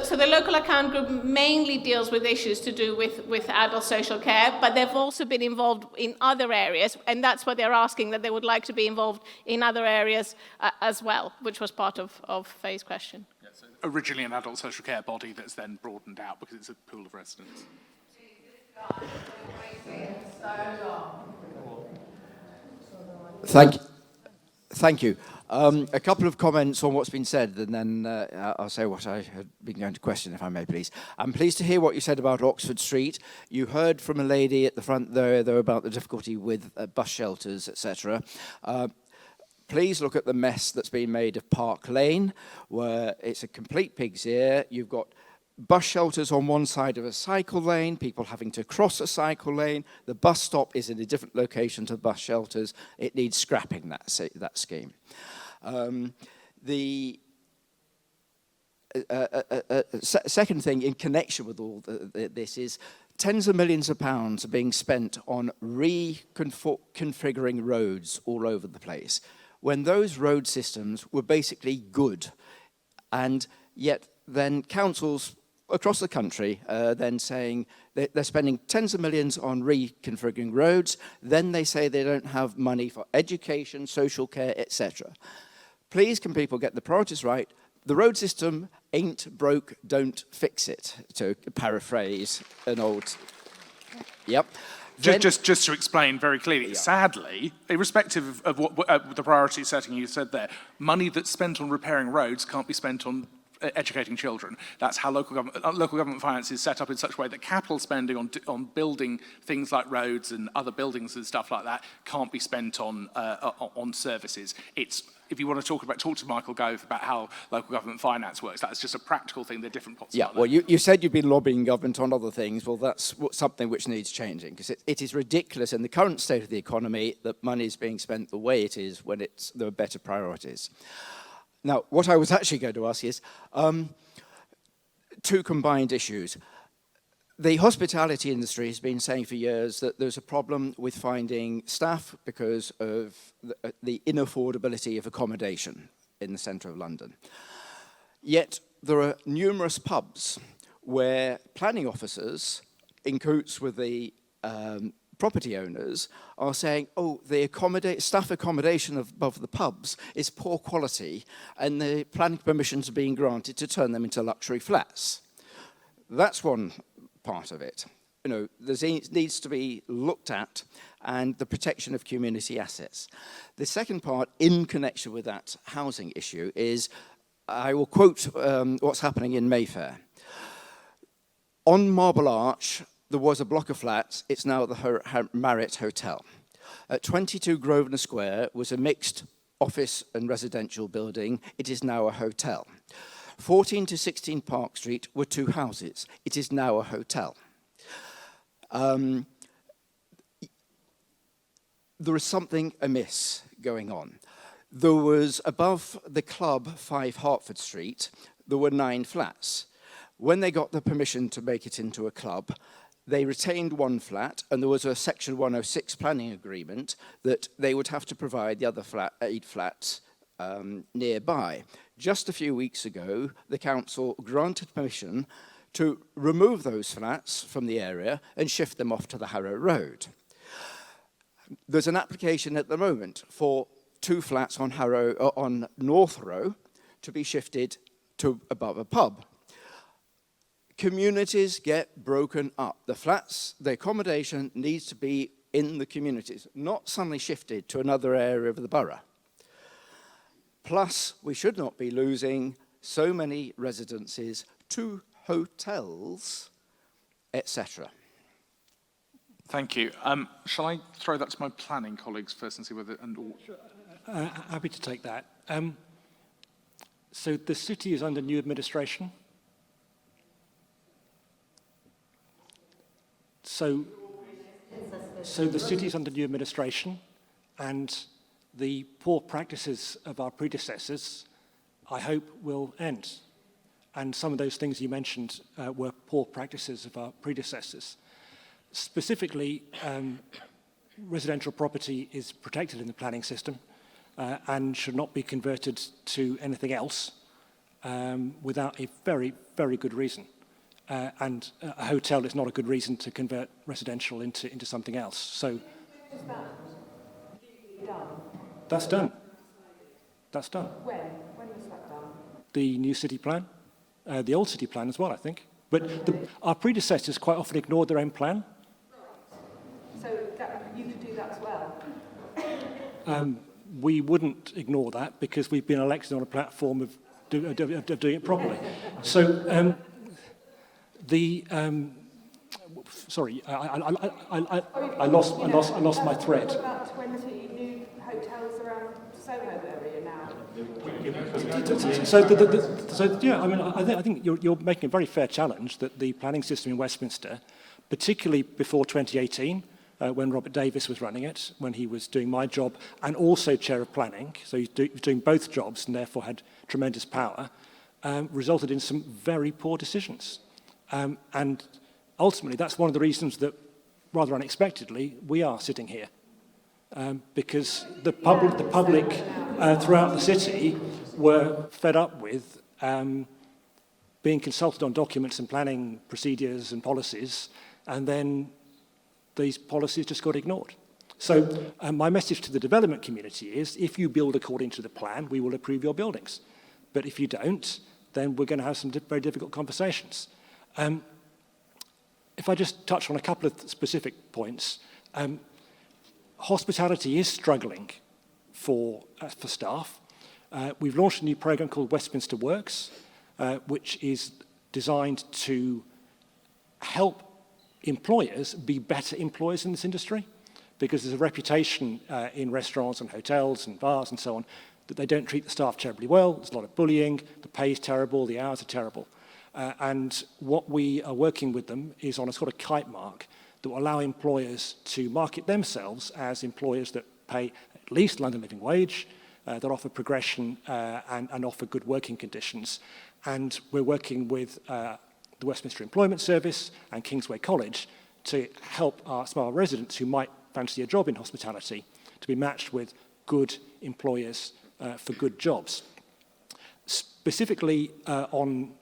So the local account group mainly deals with issues to do with adult social care, but they've also been involved in other areas, and that's what they're asking, that they would like to be involved in other areas as well, which was part of Faye's question. Yeah, so originally an adult social care body that's then broadened out because it's a pool of residents. Thank you. A couple of comments on what's been said, and then I'll say what I had been going to question, if I may, please. I'm pleased to hear what you said about Oxford Street. You heard from a lady at the front there, though, about the difficulty with bus shelters, etc. Please look at the mess that's been made of Park Lane, where it's a complete pig's ear. You've got bus shelters on one side of a cycle lane, people having to cross a cycle lane. The bus stop is in a different location to the bus shelters. It needs scrapping, that scheme. The second thing in connection with all this is tens of millions of pounds are being spent on reconfiguring roads all over the place, when those road systems were basically good. And yet then councils across the country then saying they're spending tens of millions on reconfiguring roads, then they say they don't have money for education, social care, etc. Please, can people get the priorities right? The road system ain't broke, don't fix it, to paraphrase an old... Yep. Just to explain very clearly, yeah. Sadly, irrespective of what the priority setting you said there, money that's spent on repairing roads can't be spent on educating children. That's how local government finance is set up in such a way that capital spending on building things like roads and other buildings and stuff like that can't be spent on services. It's, if you want to talk to Michael Gove about how local government finance works, that's just a practical thing. They're different pots. Yeah, well, you said you've been lobbying government on other things. Well, that's something which needs changing, because it is ridiculous in the current state of the economy that money is being spent the way it is when there are better priorities. Now, what I was actually going to ask is two combined issues. The hospitality industry has been saying for years that there's a problem with finding staff because of the inaffordability of accommodation in the centre of London. Yet there are numerous pubs where planning officers, in cahoots with the property owners, are saying, oh, the staff accommodation above the pubs is poor quality and the planning permissions are being granted to turn them into luxury flats. That's one part of it. You know, there needs to be looked at, and the protection of community assets. The second part, in connection with that housing issue, is, I will quote what's happening in Mayfair. On Marble Arch, there was a block of flats. It's now the Marriott Hotel. At 22 Grosvenor Square was a mixed office and residential building. It is now a hotel. 14 to 16 Park Street were two houses. It is now a hotel. There is something amiss going on. There was, above the club 5 Hertford Street, there were 9 flats. When they got the permission to make it into a club, they retained 1 flat, and there was a Section 106 planning agreement that they would have to provide the other 8 flats nearby. Just a few weeks ago, the council granted permission to remove those flats from the area and shift them off to the Harrow Road. There's an application at the moment for 2 flats on North Row to be shifted to above a pub. Communities get broken up. The flats, the accommodation needs to be in the communities, not suddenly shifted to another area of the borough. Plus, we should not be losing so many residences to hotels, etc. Thank you. Shall I throw that to my planning colleagues first and see whether... Sure. Happy to take that. So the city is under new administration. So the city is under new administration, and the poor practices of our predecessors, I hope, will end. And some of those things you mentioned were poor practices of our predecessors. Specifically, residential property is protected in the planning system and should not be converted to anything else. without a very, very good reason. And a hotel is not a good reason to convert residential into something else. So that's done. That's done. When? When was that done? The new city plan, the old city plan as well, I think. But our predecessors quite often ignored their own plan. So you could do that as well? We wouldn't ignore that because we've been elected on a platform of doing it properly. So sorry, I lost my thread. What about 20 new hotels around Soho area now? So yeah, I mean, I think you're making a very fair challenge that the planning system in Westminster, particularly before 2018, when Robert Davis was running it, when he was doing my job, and also chair of planning, so he was doing both jobs and therefore had tremendous power, resulted in some very poor decisions. And ultimately, that's one of the reasons that, rather unexpectedly, we are sitting here. Because the public throughout the city were fed up with being consulted on documents and planning procedures and policies, and then these policies just got ignored. So my message to the development community is, if you build according to the plan, we will approve your buildings. But if you don't, then we're going to have some very difficult conversations. If I just touch on a couple of specific points, hospitality is struggling for staff. We've launched a new program called Westminster Works, which is designed to help employers be better employers in this industry, because there's a reputation in restaurants and hotels and bars and so on that they don't treat the staff terribly well. There's a lot of bullying, the pay is terrible, the hours are terrible. And what we are working with them is on a sort of kite mark that will allow employers to market themselves as employers that pay at least London Living Wage, that offer progression and offer good working conditions. And we're working with the Westminster Employment Service and Kingsway College to help our small residents who might fancy a job in hospitality to be matched with good employers for good jobs. Specifically on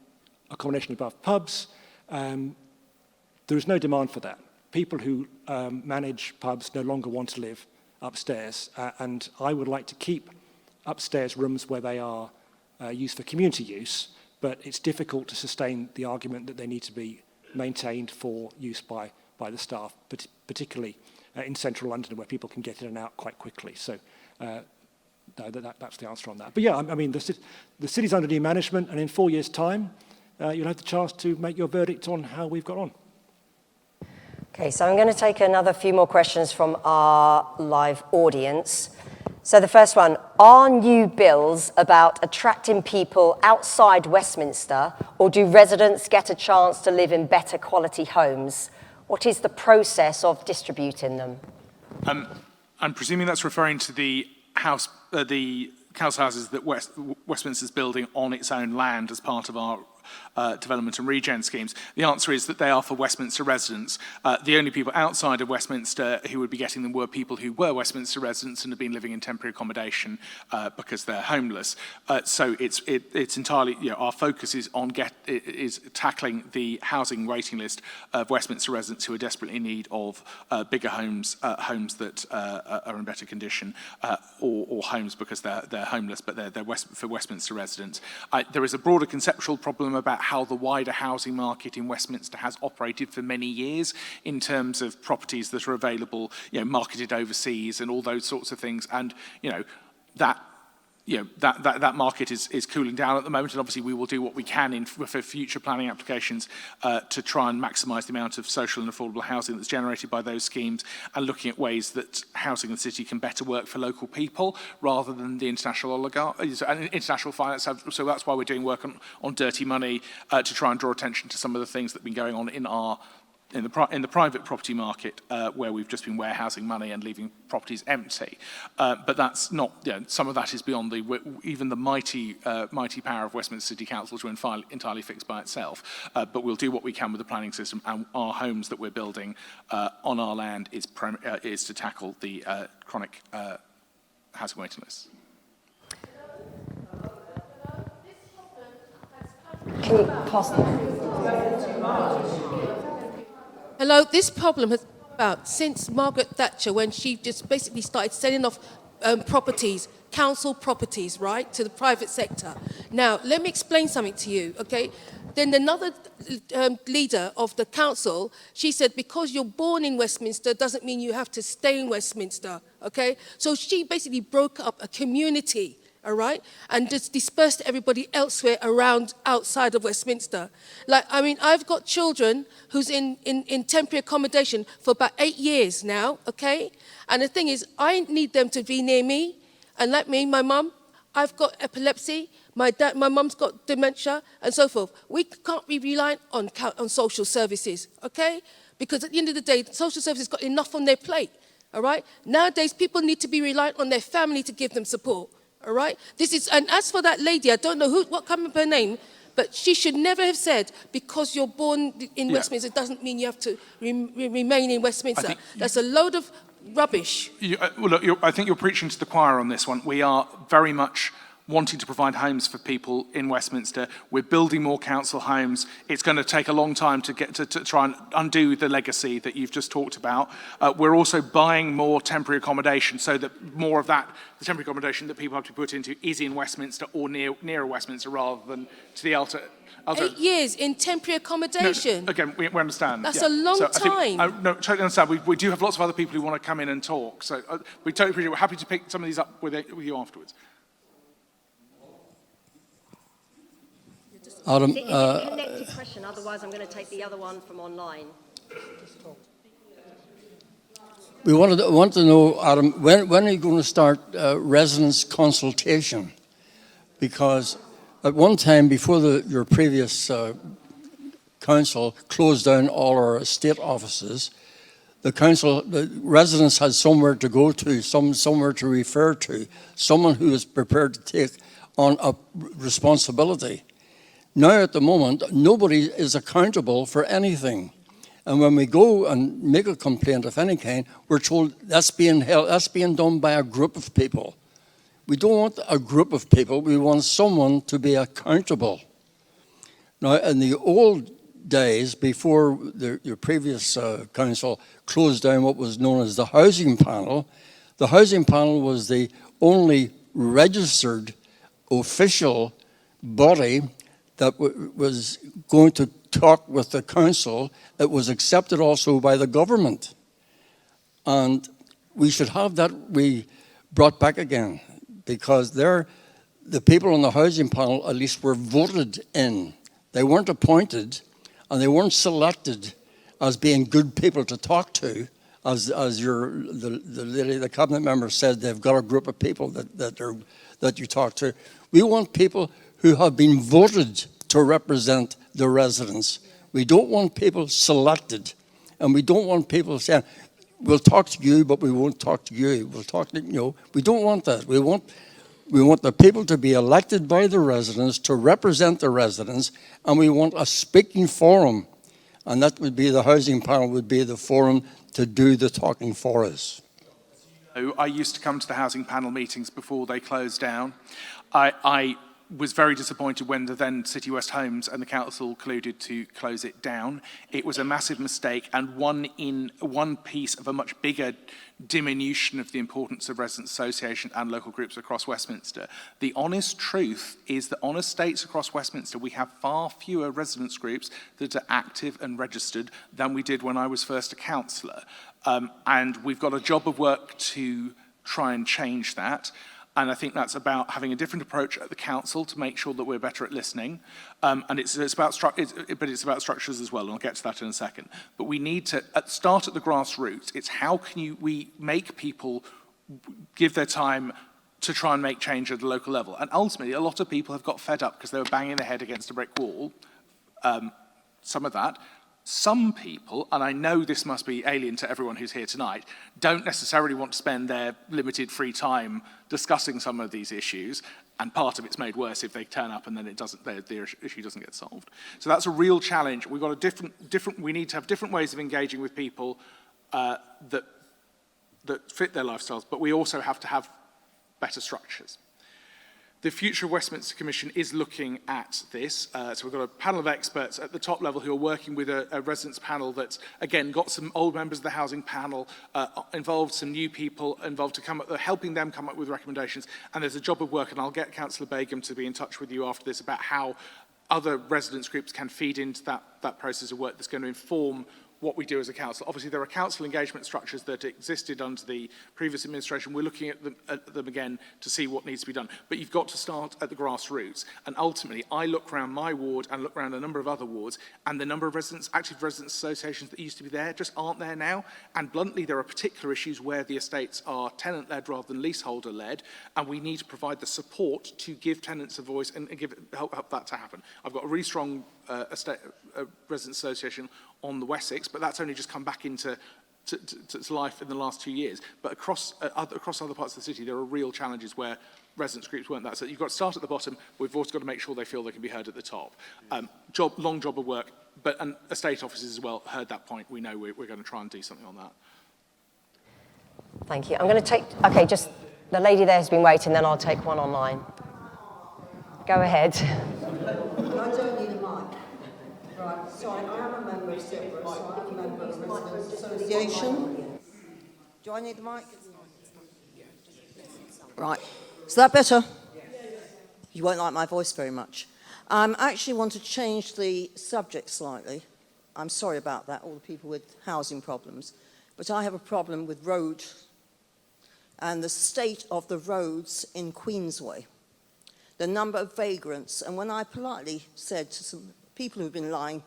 accommodation above pubs, there is no demand for that. People who manage pubs no longer want to live upstairs, and I would like to keep upstairs rooms where they are used for community use, but it's difficult to sustain the argument that they need to be maintained for use by the staff, but particularly in central London where people can get in and out quite quickly. So that's the answer on that. But yeah, I mean, the city's under new management, and in 4 years' time, you'll have the chance to make your verdict on how we've got on. Okay, so I'm going to take another few more questions from our live audience. So the first one, are new bills about attracting people outside Westminster, or do residents get a chance to live in better quality homes? What is the process of distributing them? I'm presuming that's referring to the council houses that Westminster's building on its own land as part of our development and regen schemes. The answer is that they are for Westminster residents. The only people outside of Westminster who would be getting them were people who were Westminster residents and have been living in temporary accommodation because they're homeless. So it's entirely, our focus is on tackling the housing waiting list of Westminster residents who are desperately in need of bigger homes, homes that are in better condition, or homes because they're homeless, but they're for Westminster residents. There is a broader conceptual problem about how the wider housing market in Westminster has operated for many years in terms of properties that are available, marketed overseas and all those sorts of things. And, that market is cooling down at the moment, and obviously we will do what we can for future planning applications to try and maximise the amount of social and affordable housing that's generated by those schemes, and looking at ways that housing in the city can better work for local people rather than the international international finance. So that's why we're doing work on dirty money to try and draw attention to some of the things that have been going on in the private property market, where we've just been warehousing money and leaving properties empty. But that's not, some of that is beyond even the mighty power of Westminster City Council to entirely fix by itself. But we'll do what we can with the planning system, and our homes that we're building on our land is to tackle the chronic housing waiting lists. Can you pass them? Hello, this problem has come about since Margaret Thatcher, when she just basically started selling off properties, council properties, right, to the private sector. Now, let me explain something to you, okay? Then another leader of the council, she said, because you're born in Westminster doesn't mean you have to stay in Westminster, okay? So she basically broke up a community, all right, and just dispersed everybody elsewhere around outside of Westminster. Like, I mean, I've got children who's in temporary accommodation for about 8 years now, okay? And the thing is, I need them to be near me. And like me, my mum, I've got epilepsy, my mum's got dementia, and so forth. We can't be reliant on social services, okay? Because at the end of the day, social services got enough on their plate, all right? Nowadays, people need to be reliant on their family to give them support, all right? And as for that lady, I don't know what came up her name, but she should never have said, because you're born in Westminster, doesn't mean you have to remain in Westminster. That's a load of rubbish. Well, look, I think you're preaching to the choir on this one. We are very much wanting to provide homes for people in Westminster. We're building more council homes. It's going to take a long time to get to try and undo the legacy that you've just talked about. We're also buying more temporary accommodation so that more of that, the temporary accommodation that people have to put into, is in Westminster or near Westminster rather than to the outer. 8 years in temporary accommodation. No, again, we understand. That's a long time. No, totally understand. We do have lots of other people who want to come in and talk. So we totally appreciate it. We're happy to pick some of these up with you afterwards. Is it a connected question? Otherwise, I'm going to take the other one from online. We want to know, Adam, when are you going to start residence consultation? Because at one time, before your previous council closed down all our estate offices, the residents had somewhere to go to, somewhere to refer to, someone who was prepared to take on a responsibility. Now, at the moment, nobody is accountable for anything. And when we go and make a complaint of any kind, we're told that's being done by a group of people. We don't want a group of people, we want someone to be accountable. Now, in the old days, before your previous council closed down what was known as the housing panel was the only registered official body that was going to talk with the council. It was accepted also by the government. And we should have that brought back again, because the people on the housing panel at least were voted in. They weren't appointed, and they weren't selected as being good people to talk to, as the cabinet member said. They've got a group of people that you talk to. We want people who have been voted to represent the residents. We don't want people selected, and we don't want people saying, we'll talk to you, but we won't talk to you. We'll talk to, we don't want that. We want the people to be elected by the residents to represent the residents, and we want a speaking forum, and that would be the housing panel would be the forum to do the talking for us. I used to come to the housing panel meetings before they closed down. I was very disappointed when the then City West Homes and the council colluded to close it down. It was a massive mistake, and one piece of a much bigger diminution of the importance of residents' association and local groups across Westminster. The honest truth is that on estates across Westminster, we have far fewer residents' groups that are active and registered than we did when I was first a councillor. And we've got a job of work to try and change that. And I think that's about having a different approach at the council to make sure that we're better at listening. And it's about structures as well, and I'll get to that in a second. But we need to start at the grassroots. It's how can we make people give their time to try and make change at the local level. And ultimately, a lot of people have got fed up because they were banging their head against a brick wall. Some of that. Some people, and I know this must be alien to everyone who's here tonight, don't necessarily want to spend their limited free time discussing some of these issues, and part of it's made worse if they turn up and then the issue doesn't get solved. So that's a real challenge. We've got we need to have different ways of engaging with people that fit their lifestyles, but we also have to have better structures. The Future of Westminster Commission is looking at this. So we've got a panel of experts at the top level who are working with a residents panel that's, again, got some old members of the housing panel involved, some new people involved to come up, helping them come up with recommendations. And there's a job of work, and I'll get Councillor Begum to be in touch with you after this about how other residents groups can feed into that process of work that's going to inform what we do as a council. Obviously, there are council engagement structures that existed under the previous administration. We're looking at them again to see what needs to be done. But you've got to start at the grassroots. And ultimately, I look around my ward and look around a number of other wards, and the number of active residents associations that used to be there just aren't there now. And bluntly, there are particular issues where the estates are tenant-led rather than leaseholder-led, and we need to provide the support to give tenants a voice and help that to happen. I've got a really strong residents association on the Wessex, but that's only just come back into life in the last 2 years. But across other parts of the city, there are real challenges where residents groups weren't that. So you've got to start at the bottom. We've also got to make sure they feel they can be heard at the top. Long job of work, but estate offices as well heard that point. We know we're going to try and do something on that. Thank you. I'm going to take, okay, just the lady there has been waiting, then I'll take one online. Go ahead. I don't need a mic. Right, sorry, I am a member of Zebra, so I'm a member of the Residents Association. Do I need the mic? Right, is that better? You won't like my voice very much. I actually want to change the subject slightly. I'm sorry about that, all the people with housing problems. But I have a problem with road and the state of the roads in Queensway. The number of vagrants, and when I politely said to some people who've been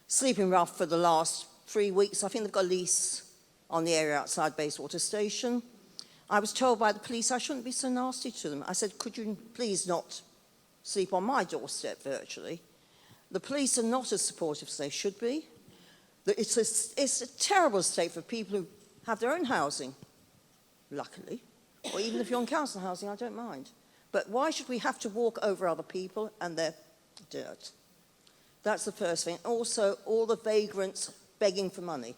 sleeping rough for the last 3 weeks, I think they've got a lease on the area outside Bayswater Station, I was told by the police I shouldn't be so nasty to them. I said, could you please not sleep on my doorstep virtually? The police are not as supportive as they should be. It's a terrible state for people who have their own housing, luckily, or even if you're on council housing, I don't mind. But why should we have to walk over other people and their dirt? That's the first thing. Also, all the vagrants begging for money.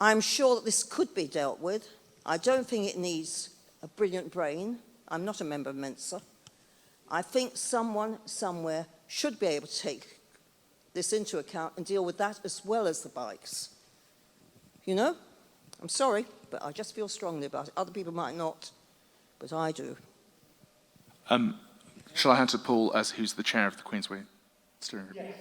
I'm sure that this could be dealt with. I don't think it needs a brilliant brain. I'm not a member of Mensa. I think someone somewhere should be able to take this into account and deal with that as well as the bikes. You know? I'm sorry, but I just feel strongly about it. Other people might not, but I do. Shall I hand to Paul, who's the chair of the Queensway Steering Group? Yes,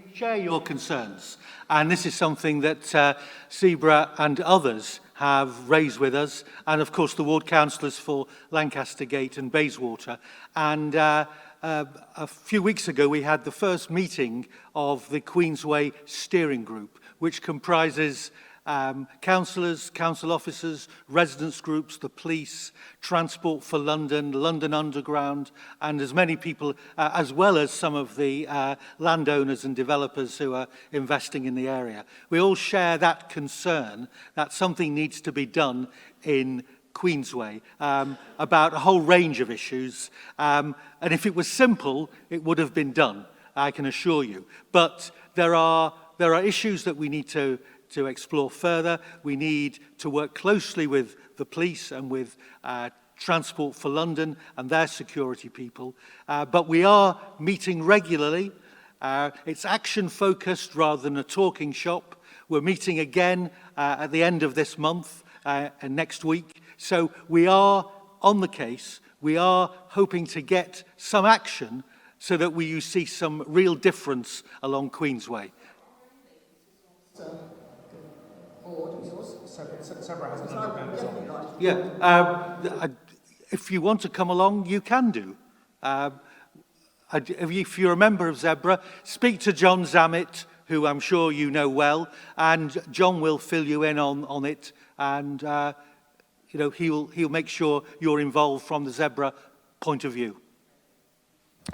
we share your concerns, and this is something that Zebra and others have raised with us, and of course the ward councillors for Lancaster Gate and Bayswater. And a few weeks ago we had the first meeting of the Queensway Steering Group, which comprises councillors, council officers, residents groups, the police, Transport for London, London Underground, and as many people, as well as some of the landowners and developers who are investing in the area. We all share that concern that something needs to be done in Queensway about a whole range of issues. And if it was simple, it would have been done, I can assure you. But there are issues that we need to explore further. We need to work closely with the police and with Transport for London and their security people. But we are meeting regularly. It's action-focused rather than a talking shop. We're meeting again at the end of this month and next week. So we are on the case. We are hoping to get some action so that you see some real difference along Queensway. Yeah, if you want to come along, you can do. If you're a member of Zebra, speak to John Zammit, who I'm sure you know well, and John will fill you in on it, and he'll make sure you're involved from the Zebra point of view.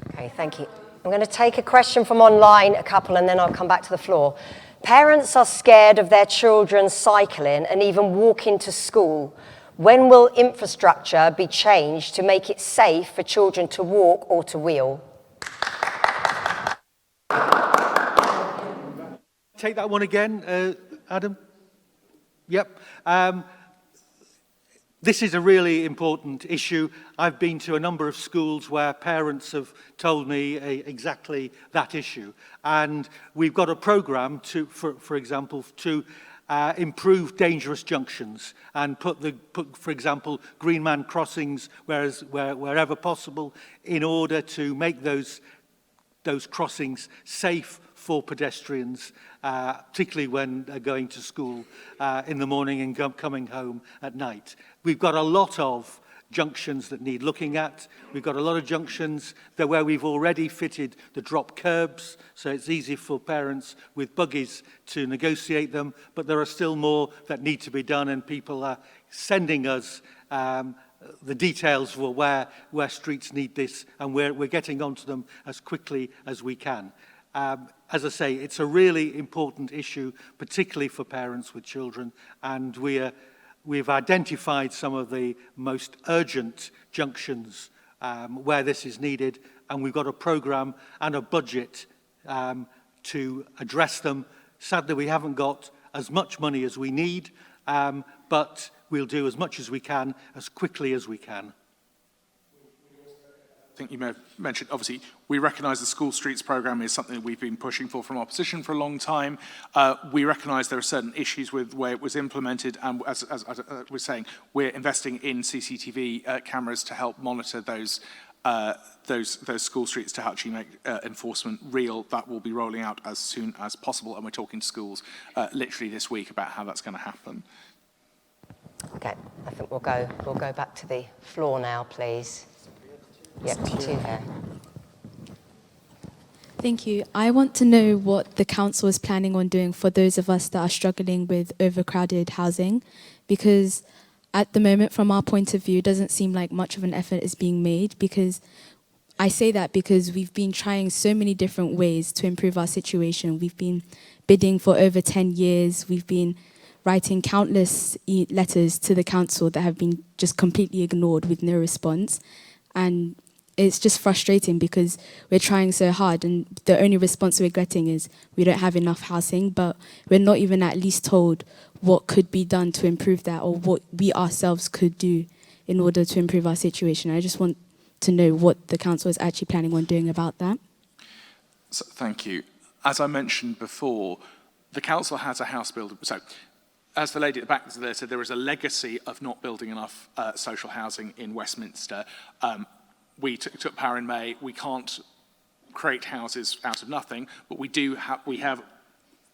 Okay, thank you. I'm going to take a question from online, a couple, and then I'll come back to the floor. Parents are scared of their children cycling and even walking to school. When will infrastructure be changed to make it safe for children to walk or to wheel? Take that one again, Adam. Yep. This is a really important issue. I've been to a number of schools where parents have told me exactly that issue. And we've got a programme, for example, to improve dangerous junctions and put, for example, green man crossings wherever possible in order to make those crossings safe for pedestrians, particularly when going to school in the morning and coming home at night. We've got a lot of junctions that need looking at. We've got a lot of junctions where we've already fitted the drop curbs, so it's easy for parents with buggies to negotiate them, but there are still more that need to be done, and people are sending us the details for where streets need this, and we're getting onto them as quickly as we can. As I say, it's a really important issue, particularly for parents with children, and we've identified some of the most urgent junctions where this is needed, and we've got a programme and a budget to address them. Sadly, we haven't got as much money as we need, but we'll do as much as we can, as quickly as we can. I think you may have mentioned, obviously, we recognise the School Streets programme is something that we've been pushing for from opposition for a long time. We recognise there are certain issues with the way it was implemented, and as we're saying, we're investing in CCTV cameras to help monitor those school streets to actually make enforcement real. That will be rolling out as soon as possible, and we're talking to schools literally this week about how that's going to happen. Okay, I think we'll go back to the floor now, please. Yep, two here. Thank you. I want to know what the council is planning on doing for those of us that are struggling with overcrowded housing, because at the moment, from our point of view, it doesn't seem like much of an effort is being made, because I say that because we've been trying so many different ways to improve our situation. We've been bidding for over 10 years. We've been writing countless letters to the council that have been just completely ignored with no response. And it's just frustrating because we're trying so hard and the only response we're getting is we don't have enough housing, but we're not even at least told what could be done to improve that or what we ourselves could do in order to improve our situation. I just want to know what the council is actually planning on doing about that. So, thank you. As I mentioned before, the council has a house builder. So, as the lady at the back there said, there is a legacy of not building enough social housing in Westminster. We took power in May. We can't create houses out of nothing, but we have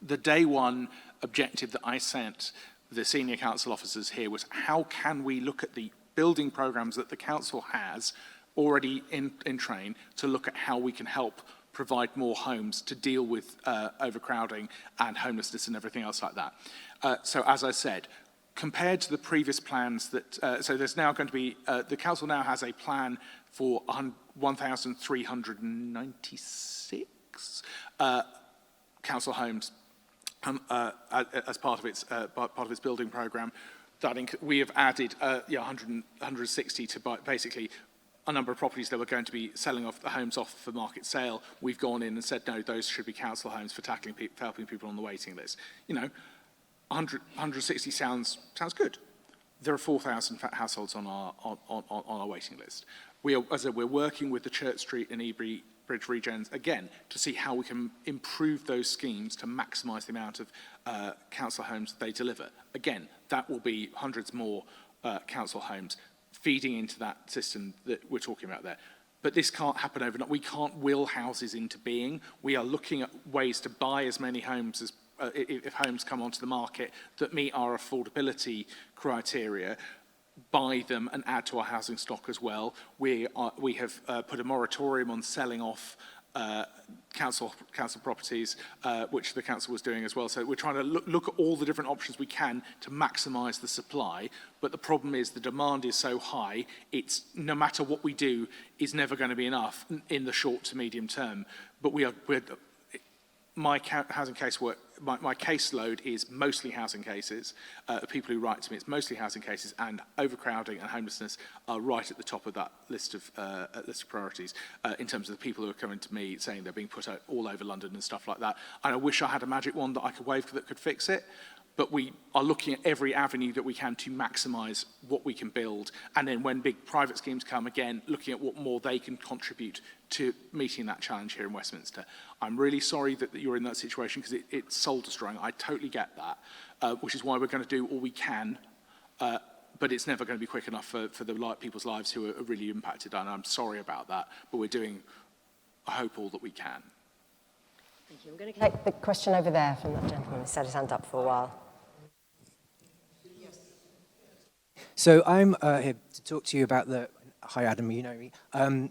the day one objective that I sent the senior council officers here was how can we look at the building programs that the council has already in train to look at how we can help provide more homes to deal with overcrowding and homelessness and everything else like that. So as I said, compared to the previous plans that, so there's now going to be, the council now has a plan for 1,396 council homes as part of its building programme. We have added 160 to basically a number of properties that were going to be selling off the homes off for market sale. We've gone in and said, no, those should be council homes for helping people on the waiting list. You know, 160 sounds good. There are 4,000 households on our waiting list. We're working with the Church Street and Ebury Bridge regens again to see how we can improve those schemes to maximise the amount of council homes they deliver. Again, that will be hundreds more council homes feeding into that system that we're talking about there. But this can't happen overnight. We can't will houses into being. We are looking at ways to buy as many homes as if homes come onto the market that meet our affordability criteria, buy them and add to our housing stock as well. We have put a moratorium on selling off council properties, which the council was doing as well. So we're trying to look at all the different options we can to maximise the supply. But the problem is the demand is so high, it's no matter what we do is never going to be enough in the short to medium term. But my housing casework, my caseload is mostly housing cases. People who write to me, it's mostly housing cases, and overcrowding and homelessness are right at the top of that list of priorities in terms of the people who are coming to me saying they're being put out all over London and stuff like that. And I wish I had a magic wand that I could wave that could fix it. but we are looking at every avenue that we can to maximise what we can build. And then when big private schemes come, again, looking at what more they can contribute to meeting that challenge here in Westminster. I'm really sorry that you're in that situation because it's soul destroying. I totally get that, which is why we're going to do all we can, but it's never going to be quick enough for the people's lives who are really impacted. And I'm sorry about that, but we're doing, I hope, all that we can. Thank you. I'm going to take the question over there from that gentleman who's had his hand up for a while. So I'm here to talk to you about the... Hi, Adam, you know me.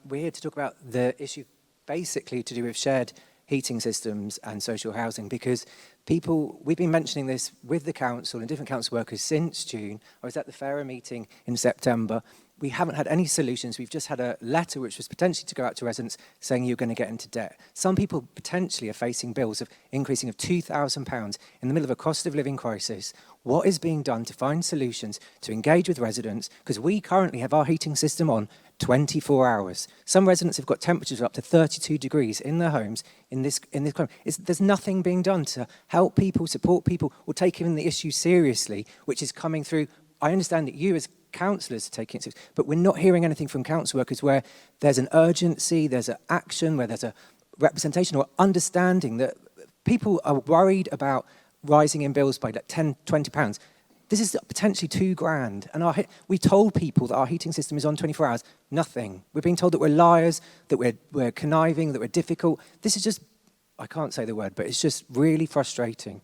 We're here to talk about the issue basically to do with shared heating systems and social housing, because we've been mentioning this with the council and different council workers since June. I was at the FARA meeting in September. We haven't had any solutions. We've just had a letter which was potentially to go out to residents saying you're going to get into debt. Some people potentially are facing bills of increasing of £2,000 in the middle of a cost of living crisis. What is being done to find solutions to engage with residents? Because we currently have our heating system on 24 hours. Some residents have got temperatures up to 32 degrees in their homes in this climate. There's nothing being done to help people, support people, or take even the issue seriously, which is coming through. I understand that you as councillors are taking it seriously, but we're not hearing anything from council workers where there's an urgency, there's an action, where there's a representation or understanding that people are worried about rising in bills by like £10, £20. This is potentially £2,000. And we told people that our heating system is on 24 hours. Nothing. We're being told that we're liars, that we're conniving, that we're difficult. This is just, I can't say the word, but it's just really frustrating.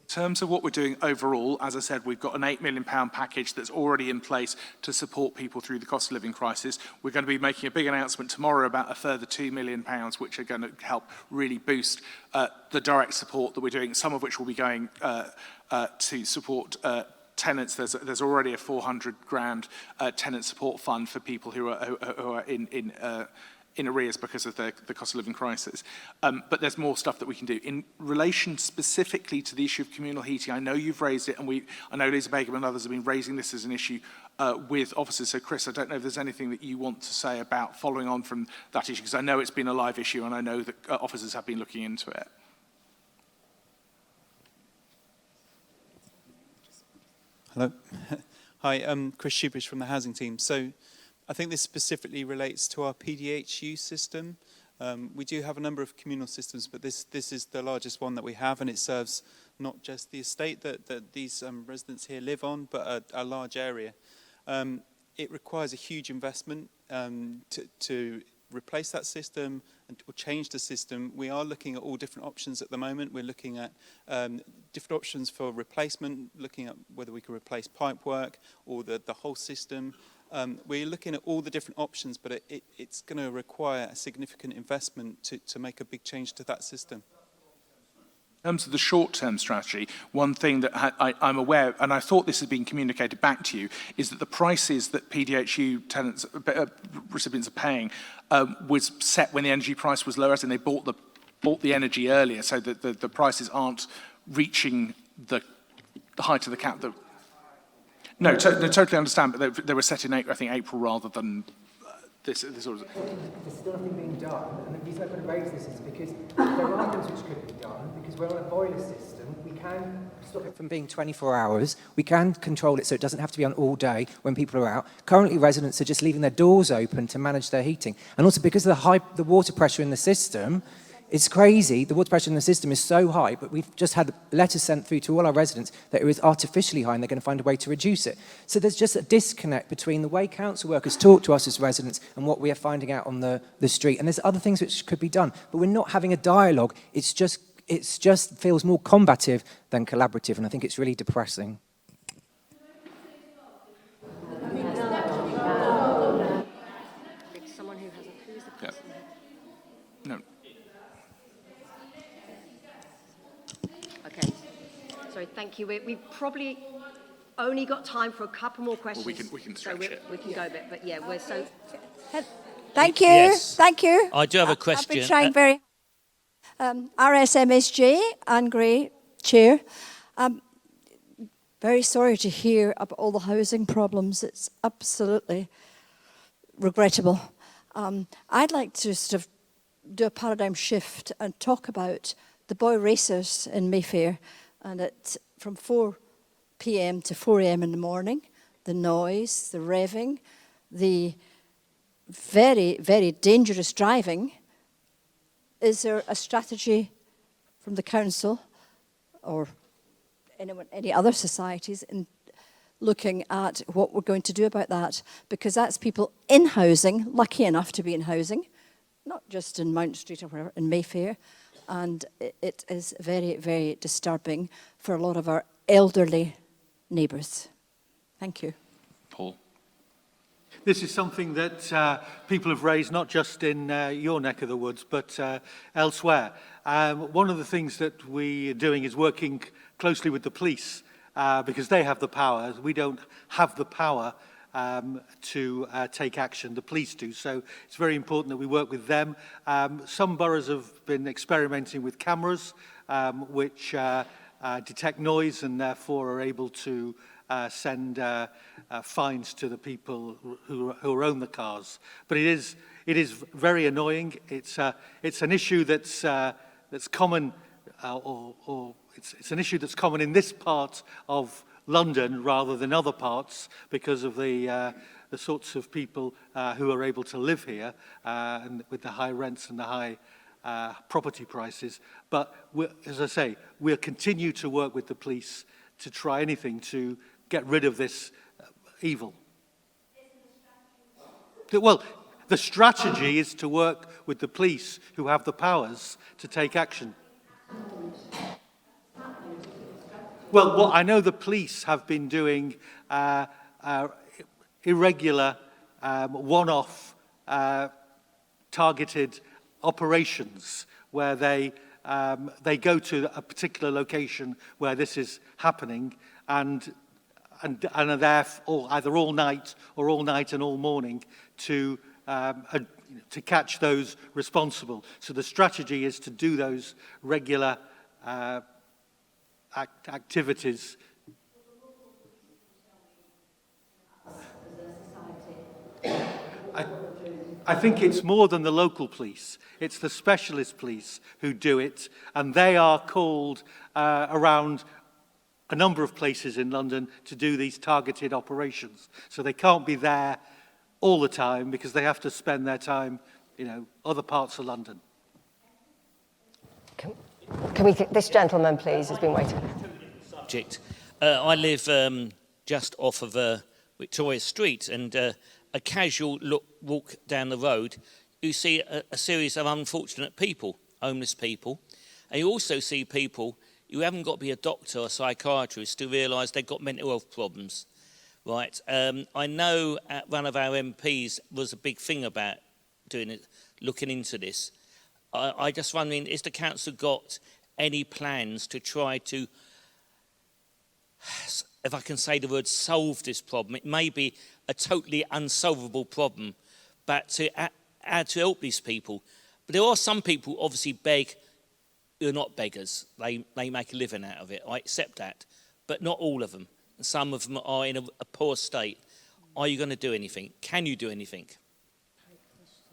In terms of what we're doing overall, as I said, we've got an £8 million package that's already in place to support people through the cost of living crisis. We're going to be making a big announcement tomorrow about a further £2 million, which are going to help really boost the direct support that we're doing, some of which will be going to support tenants. There's already a £400,000 tenant support fund for people who are in arrears because of the cost of living crisis. But there's more stuff that we can do. In relation specifically to the issue of communal heating, I know you've raised it, and I know Lisa Begum and others have been raising this as an issue with officers. So Chris, I don't know if there's anything that you want to say about following on from that issue, because I know it's been a live issue and I know that officers have been looking into it. Hello. Hi, I'm Chris Shubish from the housing team. So I think this specifically relates to our PDHU system. We do have a number of communal systems, but this is the largest one that we have, and it serves not just the estate that these residents here live on, but a large area. It requires a huge investment to replace that system or change the system. We are looking at all different options at the moment. We're looking at different options for replacement, looking at whether we can replace pipework or the whole system. We're looking at all the different options, but it's going to require a significant investment to make a big change to that system. In terms of the short-term strategy, one thing that I'm aware, and I thought this had been communicated back to you, is that the prices that PDHU tenants, recipients are paying was set when the energy price was lower, as in they bought the energy earlier, so that the prices aren't reaching the height of the cap. No, totally understand, but they were set in, I think, April rather than this sort of... There's still nothing being done, and the reason I couldn't raise this is because there are things which could be done, because we're on a boiler system. We can stop it from being 24 hours. We can control it so it doesn't have to be on all day when people are out. Currently, residents are just leaving their doors open to manage their heating. And also because of the water pressure in the system, it's crazy. The water pressure in the system is so high, but we've just had letters sent through to all our residents that it was artificially high and they're going to find a way to reduce it. So there's just a disconnect between the way council workers talk to us as residents and what we are finding out on the street. And there's other things which could be done, but we're not having a dialogue. It's just feels more combative than collaborative, and I think it's really depressing. Someone who hasn't... Who is the person? No. Okay. Sorry, thank you. We've probably only got time for a couple more questions. Well, we can stretch it. We can go a bit, but yeah, we're so... Thank you. Yes. Thank you. I do have a question. I've been trying very... RSMSG, Angry Chair. Very sorry to hear about all the housing problems. It's absolutely regrettable. I'd like to sort of do a paradigm shift and talk about the boy racers in Mayfair. And from 4 p.m. to 4 a.m. in the morning, the noise, the revving, the very, very dangerous driving. Is there a strategy from the council or any other societies in looking at what we're going to do about that? Because that's people in housing, lucky enough to be in housing, not just in Mount Street or wherever, in Mayfair, and it is very, very disturbing for a lot of our elderly neighbours. Thank you. Paul. This is something that people have raised not just in your neck of the woods, but elsewhere. One of the things that we are doing is working closely with the police because they have the power. We don't have the power to take action. The police do. So it's very important that we work with them. Some boroughs have been experimenting with cameras which detect noise and therefore are able to send fines to the people who own the cars. But it is very annoying. It's an issue that's common, it's an issue that's common in this part of London rather than other parts because of the sorts of people who are able to live here and with the high rents and the high property prices. But as I say, we'll continue to work with the police to try anything to get rid of this evil. Well, the strategy is to work with the police who have the powers to take action. Well, what I know the police have been doing irregular, one-off, targeted operations where they go to a particular location where this is happening and are there either all night and all morning to catch those responsible. So the strategy is to do those regular activities. I think it's more than the local police. It's the specialist police who do it, and they are called around a number of places in London to do these targeted operations. So they can't be there all the time because they have to spend their time, other parts of London. Can we, this gentleman, please, has been waiting. Subject. I live just off of Victoria Street, and a casual walk down the road, you see a series of unfortunate people, homeless people, and you also see people you haven't got to be a doctor or psychiatrist to realise they've got mental health problems, right? I know one of our MPs was a big thing about doing it, looking into this. I just wondering, has the council got any plans to try to, if I can say the word, solve this problem? It may be a totally unsolvable problem, but to help these people. But there are some people obviously beg. They're not beggars. They make a living out of it. I accept that. But not all of them. Some of them are in a poor state. Are you going to do anything? Can you do anything?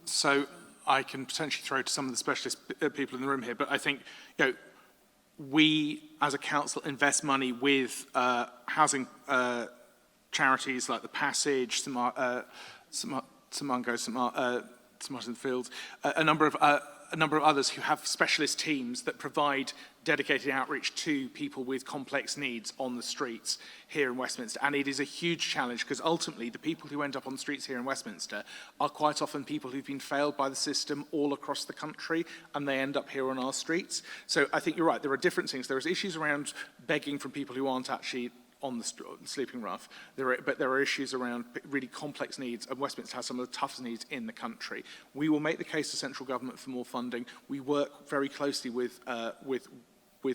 So I can potentially throw to some of the specialist people in the room here, but I think, we as a council invest money with housing charities like the Passage, St Mungo, St Martin's Fields, a number of others who have specialist teams that provide dedicated outreach to people with complex needs on the streets here in Westminster. And it is a huge challenge because ultimately the people who end up on the streets here in Westminster are quite often people who've been failed by the system all across the country, and they end up here on our streets. So I think you're right, there are different things. There are issues around begging from people who aren't actually on the sleeping rough, but there are issues around really complex needs, and Westminster has some of the toughest needs in the country. We will make the case to central government for more funding. We work very closely with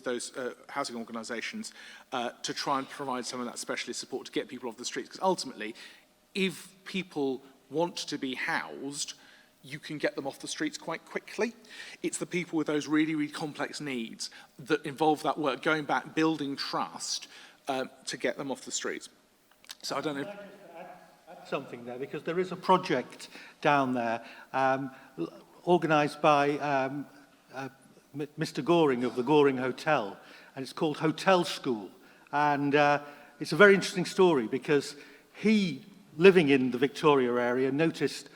those housing organisations to try and provide some of that specialist support to get people off the streets, because ultimately, if people want to be housed, you can get them off the streets quite quickly. It's the people with those really, really complex needs that involve that work, going back, building trust, to get them off the streets. So I don't know. Can I just add something there, because there is a project down there organised by Mr. Goring of the Goring Hotel, and it's called Hotel School. And it's a very interesting story because he, living in the Victoria area, noticed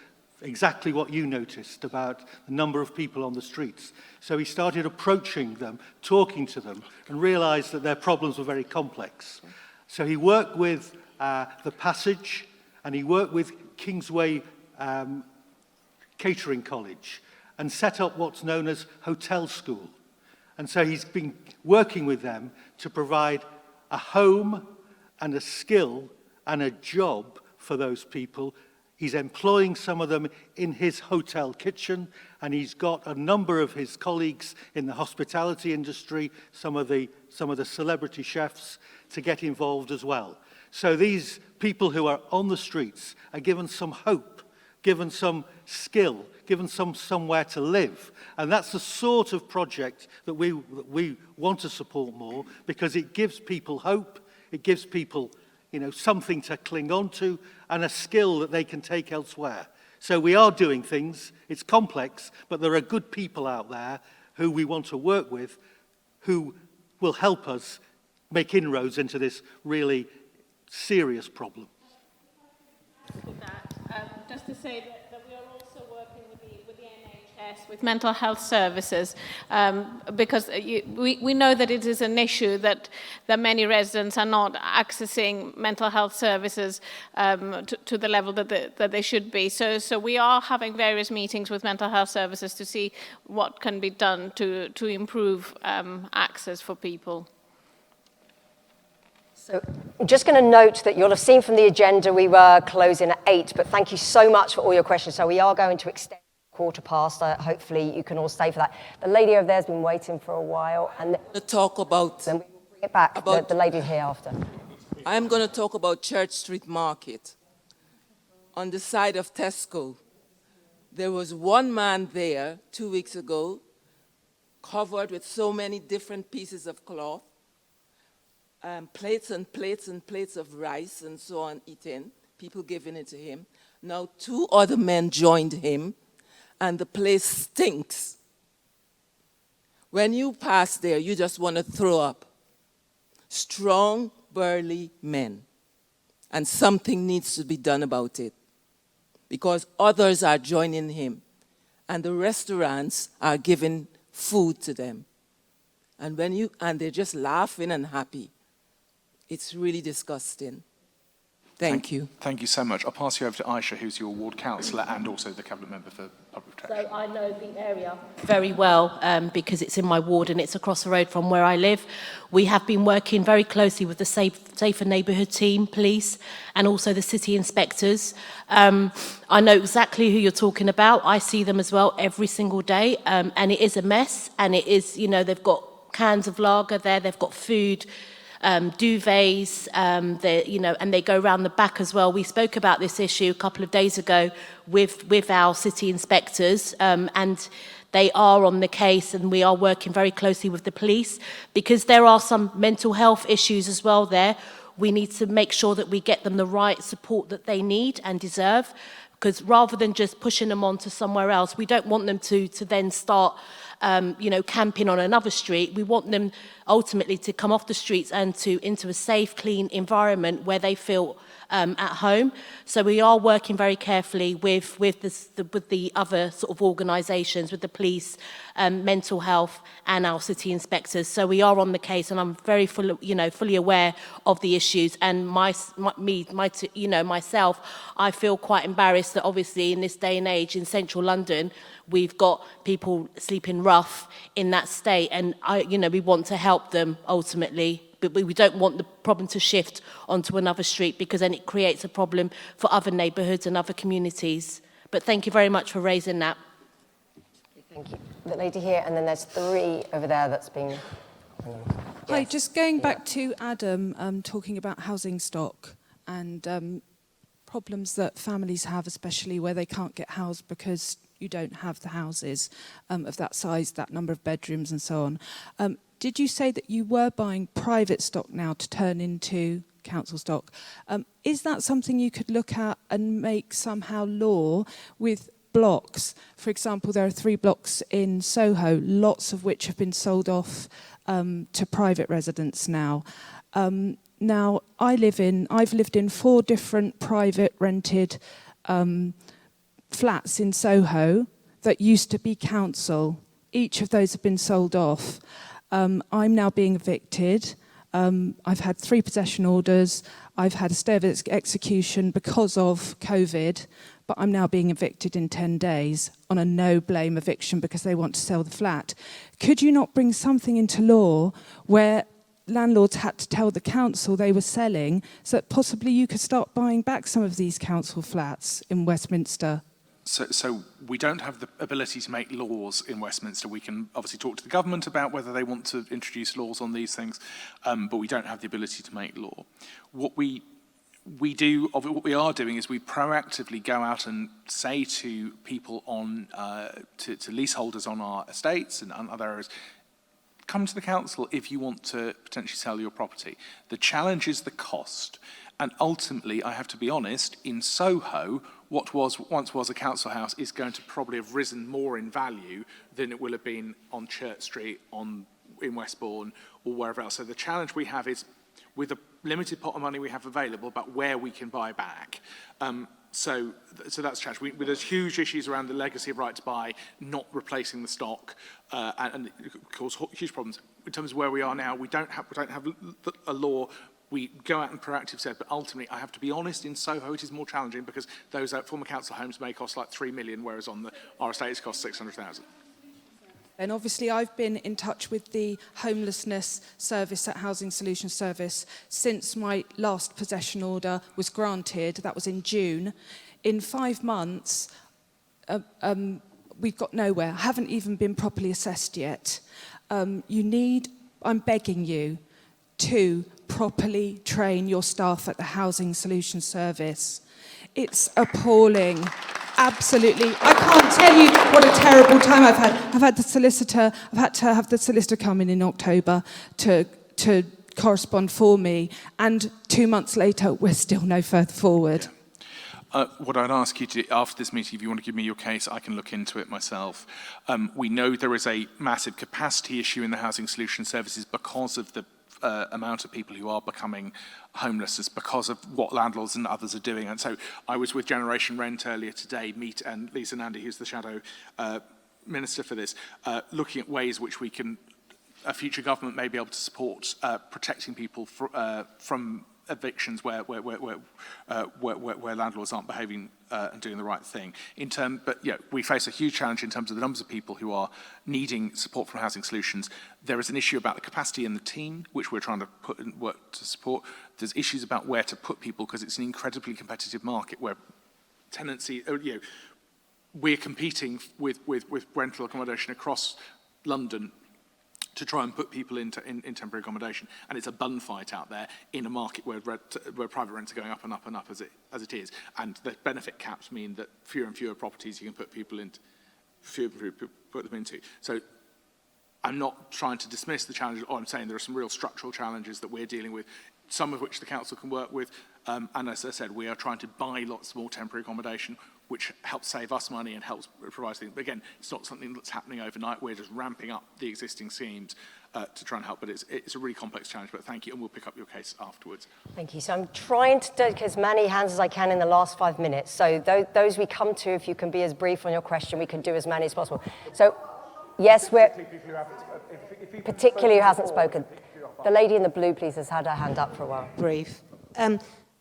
exactly what you noticed about the number of people on the streets. So he started approaching them, talking to them, and realized that their problems were very complex. So he worked with The Passage, and he worked with Kingsway Catering College, and set up what's known as Hotel School. And so he's been working with them to provide a home and a skill and a job for those people. He's employing some of them in his hotel kitchen, and he's got a number of his colleagues in the hospitality industry, some of the celebrity chefs, to get involved as well. So these people who are on the streets are given some hope, given some skill, given somewhere to live. And that's the sort of project that we want to support more, because it gives people hope, it gives people, something to cling on to, and a skill that they can take elsewhere. So we are doing things. It's complex, but there are good people out there who we want to work with, who will help us make inroads into this really serious problem. Just to say that we are also working with the NHS, with mental health services, because we know that it is an issue that many residents are not accessing mental health services to the level that they should be. So we are having various meetings with mental health services to see what can be done to improve access for people. So I'm just going to note that you'll have seen from the agenda we were closing at 8, but thank you so much for all your questions. So we are going to extend 1:15. Hopefully you can all stay for that. The lady over there has been waiting for a while. And to talk about... Then we will bring it back, about the lady here after. I'm going to talk about Church Street Market. On the side of Tesco, there was one man there 2 weeks ago, covered with so many different pieces of cloth, plates and plates and plates of rice and so on eaten, people giving it to him. Now 2 other men joined him, and the place stinks. When you pass there, you just want to throw up. Strong, burly men. And something needs to be done about it, because others are joining him, and the restaurants are giving food to them. And they're just laughing and happy. It's really disgusting. Thank you. Thank you so much. I'll pass you over to Aisha, who's your ward councillor and also the Cabinet Member for Public Protection. So I know the area very well because it's in my ward and it's across the road from where I live. We have been working very closely with the Safer Neighbourhood team, police, and also the city inspectors. I know exactly who you're talking about. I see them as well every single day, and it is a mess. And it is, they've got cans of lager there, they've got food, duvets, and they go around the back as well. We spoke about this issue a couple of days ago with our city inspectors, and they are on the case, and we are working very closely with the police because there are some mental health issues as well there. We need to make sure that we get them the right support that they need and deserve, because rather than just pushing them on to somewhere else, we don't want them to then start camping on another street. We want them ultimately to come off the streets and into a safe, clean environment where they feel at home. So we are working very carefully with the other sort of organisations, with the police, mental health, and our city inspectors. So we are on the case, and I'm very fully aware of the issues. And myself, I feel quite embarrassed that obviously in this day and age in central London, we've got people sleeping rough in that state, and we want to help them ultimately, but we don't want the problem to shift onto another street, because then it creates a problem for other neighbourhoods and other communities. But thank you very much for raising that. Thank you. The lady here, and then there's 3 over there that's been... Hi, just going back to Adam talking about housing stock and problems that families have, especially where they can't get housed because you don't have the houses of that size, that number of bedrooms and so on. Did you say that you were buying private stock now to turn into council stock? Is that something you could look at and make somehow law with blocks. For example, there are 3 blocks in Soho, lots of which have been sold off to private residents now. Now, I've lived in 4 different private rented flats in Soho that used to be council. Each of those have been sold off. I'm now being evicted. I've had 3 possession orders. I've had a stay of execution because of COVID, but I'm now being evicted in 10 days on a no-blame eviction because they want to sell the flat. Could you not bring something into law where landlords had to tell the council they were selling so that possibly you could start buying back some of these council flats in Westminster? So we don't have the ability to make laws in Westminster. We can obviously talk to the government about whether they want to introduce laws on these things, but we don't have the ability to make law. What we are doing is we proactively go out and say to people to leaseholders on our estates and other areas, come to the council if you want to potentially sell your property. The challenge is the cost. And ultimately, I have to be honest, in Soho, what once was a council house is going to probably have risen more in value than it will have been on Church Street, in Westbourne, or wherever else. So the challenge we have is, with the limited pot of money we have available, about where we can buy back. So that's the challenge. There's huge issues around the legacy of right to buy, not replacing the stock, and cause huge problems. In terms of where we are now, we don't have a law. We go out and proactively said, but ultimately, I have to be honest, in Soho it is more challenging because those former council homes may cost like 3 million, whereas on our estates cost 600,000. And obviously I've been in touch with the homelessness service at Housing Solutions Service since my last possession order was granted. That was in June. In 5 months, we've got nowhere. I haven't even been properly assessed yet. I'm begging you to properly train your staff at the Housing Solutions Service. It's appalling. Absolutely. I can't tell you what a terrible time I've had. I've had to have the solicitor come in October to correspond for me, and 2 months later, we're still no further forward. What I'd ask you to, after this meeting, if you want to give me your case, I can look into it myself. We know there is a massive capacity issue in the Housing Solutions Services because of the amount of people who are becoming homeless is because of what landlords and others are doing. And so I was with Generation Rent earlier today, and Lisa Nandy, who's the shadow minister for this, looking at ways which we can, a future government may be able to support protecting people from evictions where landlords aren't behaving and doing the right thing. But we face a huge challenge in terms of the numbers of people who are needing support from Housing Solutions. There is an issue about the capacity in the team, which we're trying to put in work to support. There's issues about where to put people because it's an incredibly competitive market where tenancy, we're competing with rental accommodation across London to try and put people in temporary accommodation. And it's a bun fight out there in a market where private rents are going up and up and up as it is. And the benefit caps mean that fewer and fewer properties you can put people into, put them into. So I'm not trying to dismiss the challenges. I'm saying there are some real structural challenges that we're dealing with, some of which the council can work with. And as I said, we are trying to buy lots more temporary accommodation, which helps save us money and helps provide things. But again, it's not something that's happening overnight. We're just ramping up the existing schemes to try and help. But it's a really complex challenge. But thank you, and we'll pick up your case afterwards. Thank you. So I'm trying to take as many hands as I can in the last 5 minutes. So those we come to, if you can be as brief on your question, we can do as many as possible. So yes, particularly who hasn't spoken. The lady in the blue, please, has had her hand up for a while. Brief.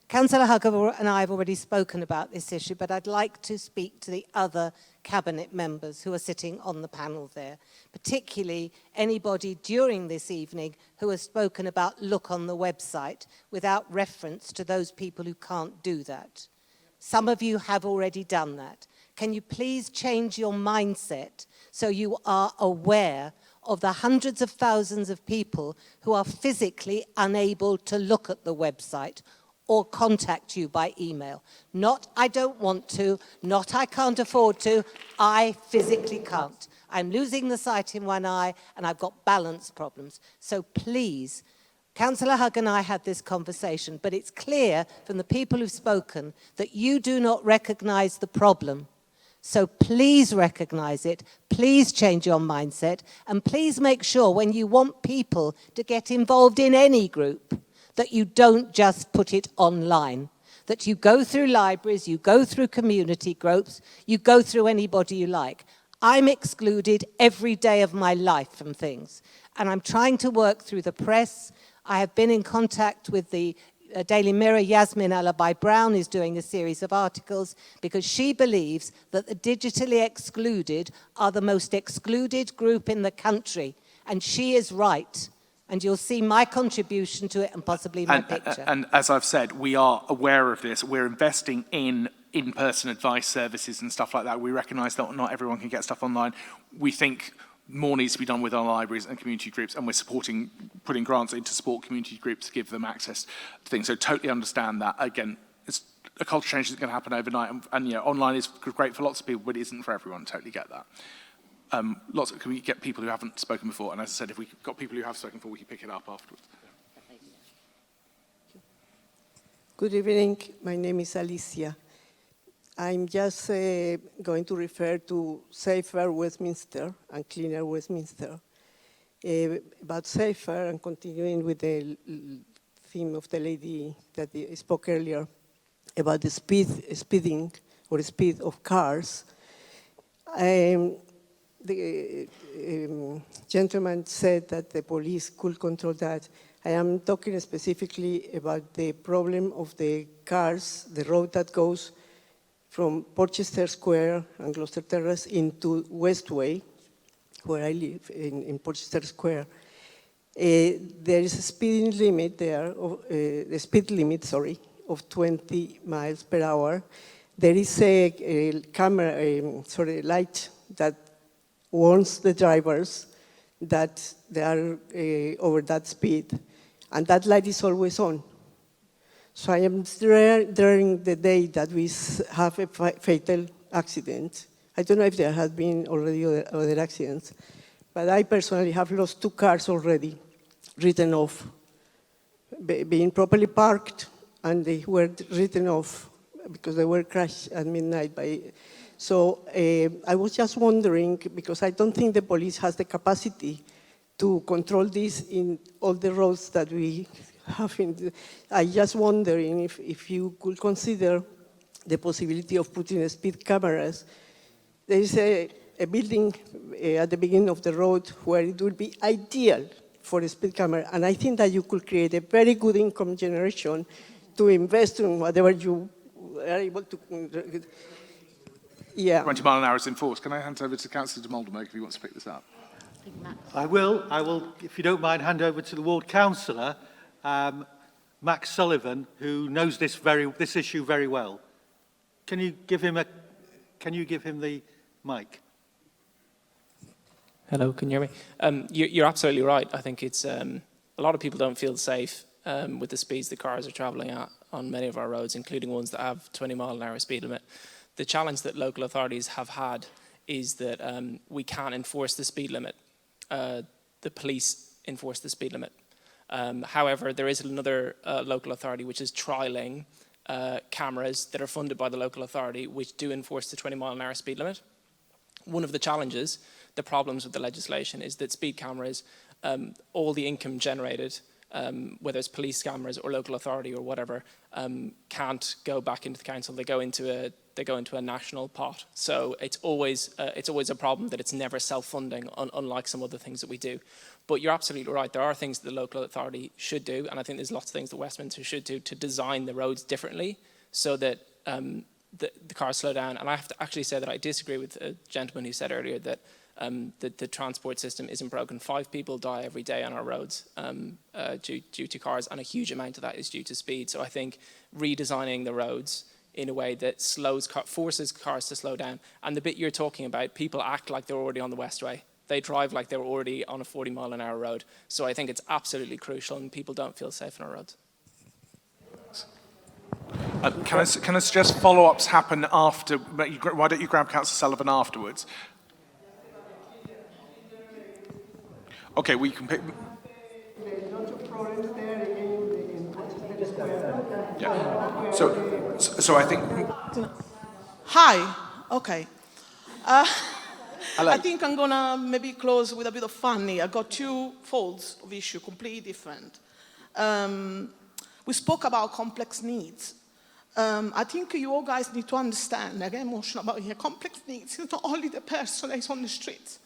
Councillor Hugger and I have already spoken about this issue, but I'd like to speak to the other cabinet members who are sitting on the panel there, particularly anybody during this evening who has spoken about look on the website without reference to those people who can't do that. Some of you have already done that. Can you please change your mindset so you are aware of the hundreds of thousands of people who are physically unable to look at the website or contact you by email? Not, I don't want to, not, I can't afford to, I physically can't. I'm losing the sight in one eye and I've got balance problems. So please, Councillor Hugg and I had this conversation, but it's clear from the people who've spoken that you do not recognise the problem. So please recognise it, please change your mindset, and please make sure when you want people to get involved in any group, that you don't just put it online, that you go through libraries, you go through community groups, you go through anybody you like. I'm excluded every day of my life from things, and I'm trying to work through the press. I have been in contact with the Daily Mirror. Yasmin Alabai-Brown is doing a series of articles because she believes that the digitally excluded are the most excluded group in the country, and she is right. And you'll see my contribution to it and possibly my picture. And as I've said, we are aware of this. We're investing in in-person advice services and stuff like that. We recognise that not everyone can get stuff online. We think more needs to be done with our libraries and community groups, and we're supporting, putting grants in to support community groups to give them access to things. So totally understand that. Again, it's a culture change that's going to happen overnight, and you know, online is great for lots of people, but it isn't for everyone. Totally get that. Can we get people who haven't spoken before? And as I said, if we've got people who have spoken before, we can pick it up afterwards. Good evening. My name is Alicia. I'm just going to refer to Safer Westminster and Cleaner Westminster. About Safer, and continuing with the theme of the lady that spoke earlier about the speeding or speed of cars. The gentleman said that the police could control that. I am talking specifically about the problem of the cars, the road that goes from Porchester Square and Gloucester Terrace into Westway, where I live, in Porchester Square. There is a speeding limit there, the speed limit, sorry, of 20 miles per hour. There is a camera, light that warns the drivers that they are over that speed, and that light is always on. So I am during the day that we have a fatal accident. I don't know if there have been already other accidents, but I personally have lost 2 cars already, written off, being properly parked, and they were written off because they were crashed at midnight. So I was just wondering, because I don't think the police has the capacity to control this in all the roads that we have. I'm just wondering if you could consider the possibility of putting speed cameras. There is a building at the beginning of the road where it would be ideal for a speed camera, and I think that you could create a very good income generation to invest in whatever you are able to. Yeah. 20 mile an hour is enforced. Can I hand over to Councillor de Moldenberg if he wants to pick this up? I will, if you don't mind, hand over to the ward councillor, Max Sullivan, who knows this issue very well. Can you give him the mic? Hello, can you hear me? You're absolutely right. I think it's a lot of people don't feel safe with the speeds the cars are travelling at on many of our roads, including ones that have 20 mile an hour speed limit. The challenge that local authorities have had is that we can't enforce the speed limit. The police enforce the speed limit. However, there is another local authority which is trialling cameras that are funded by the local authority which do enforce the 20 mile an hour speed limit. One of the challenges, the problems with the legislation, is that speed cameras, all the income generated, whether it's police cameras or local authority or whatever, can't go back into the council. They go into a national pot. So it's always a problem that it's never self-funding, unlike some other things that we do. But you're absolutely right. There are things that the local authority should do, and I think there's lots of things that Westminster should do to design the roads differently so that the cars slow down. And I have to actually say that I disagree with a gentleman who said earlier that the transport system isn't broken. 5 people die every day on our roads due to cars, and a huge amount of that is due to speed. So I think redesigning the roads in a way that forces cars to slow down. And the bit you're talking about, people act like they're already on the Westway. They drive like they're already on a 40 mile an hour road. So I think it's absolutely crucial, and people don't feel safe on our roads. Can I suggest follow-ups happen after? Why don't you grab Councillor Sullivan afterwards? Okay, we can pick. Yeah. So I think. Hi. Okay. I think I'm gonna maybe close with a bit of funny. I got two folds of issue, completely different. We spoke about complex needs. I think you all guys need to understand, I get emotional about here, complex needs is not only the person that is on the streets.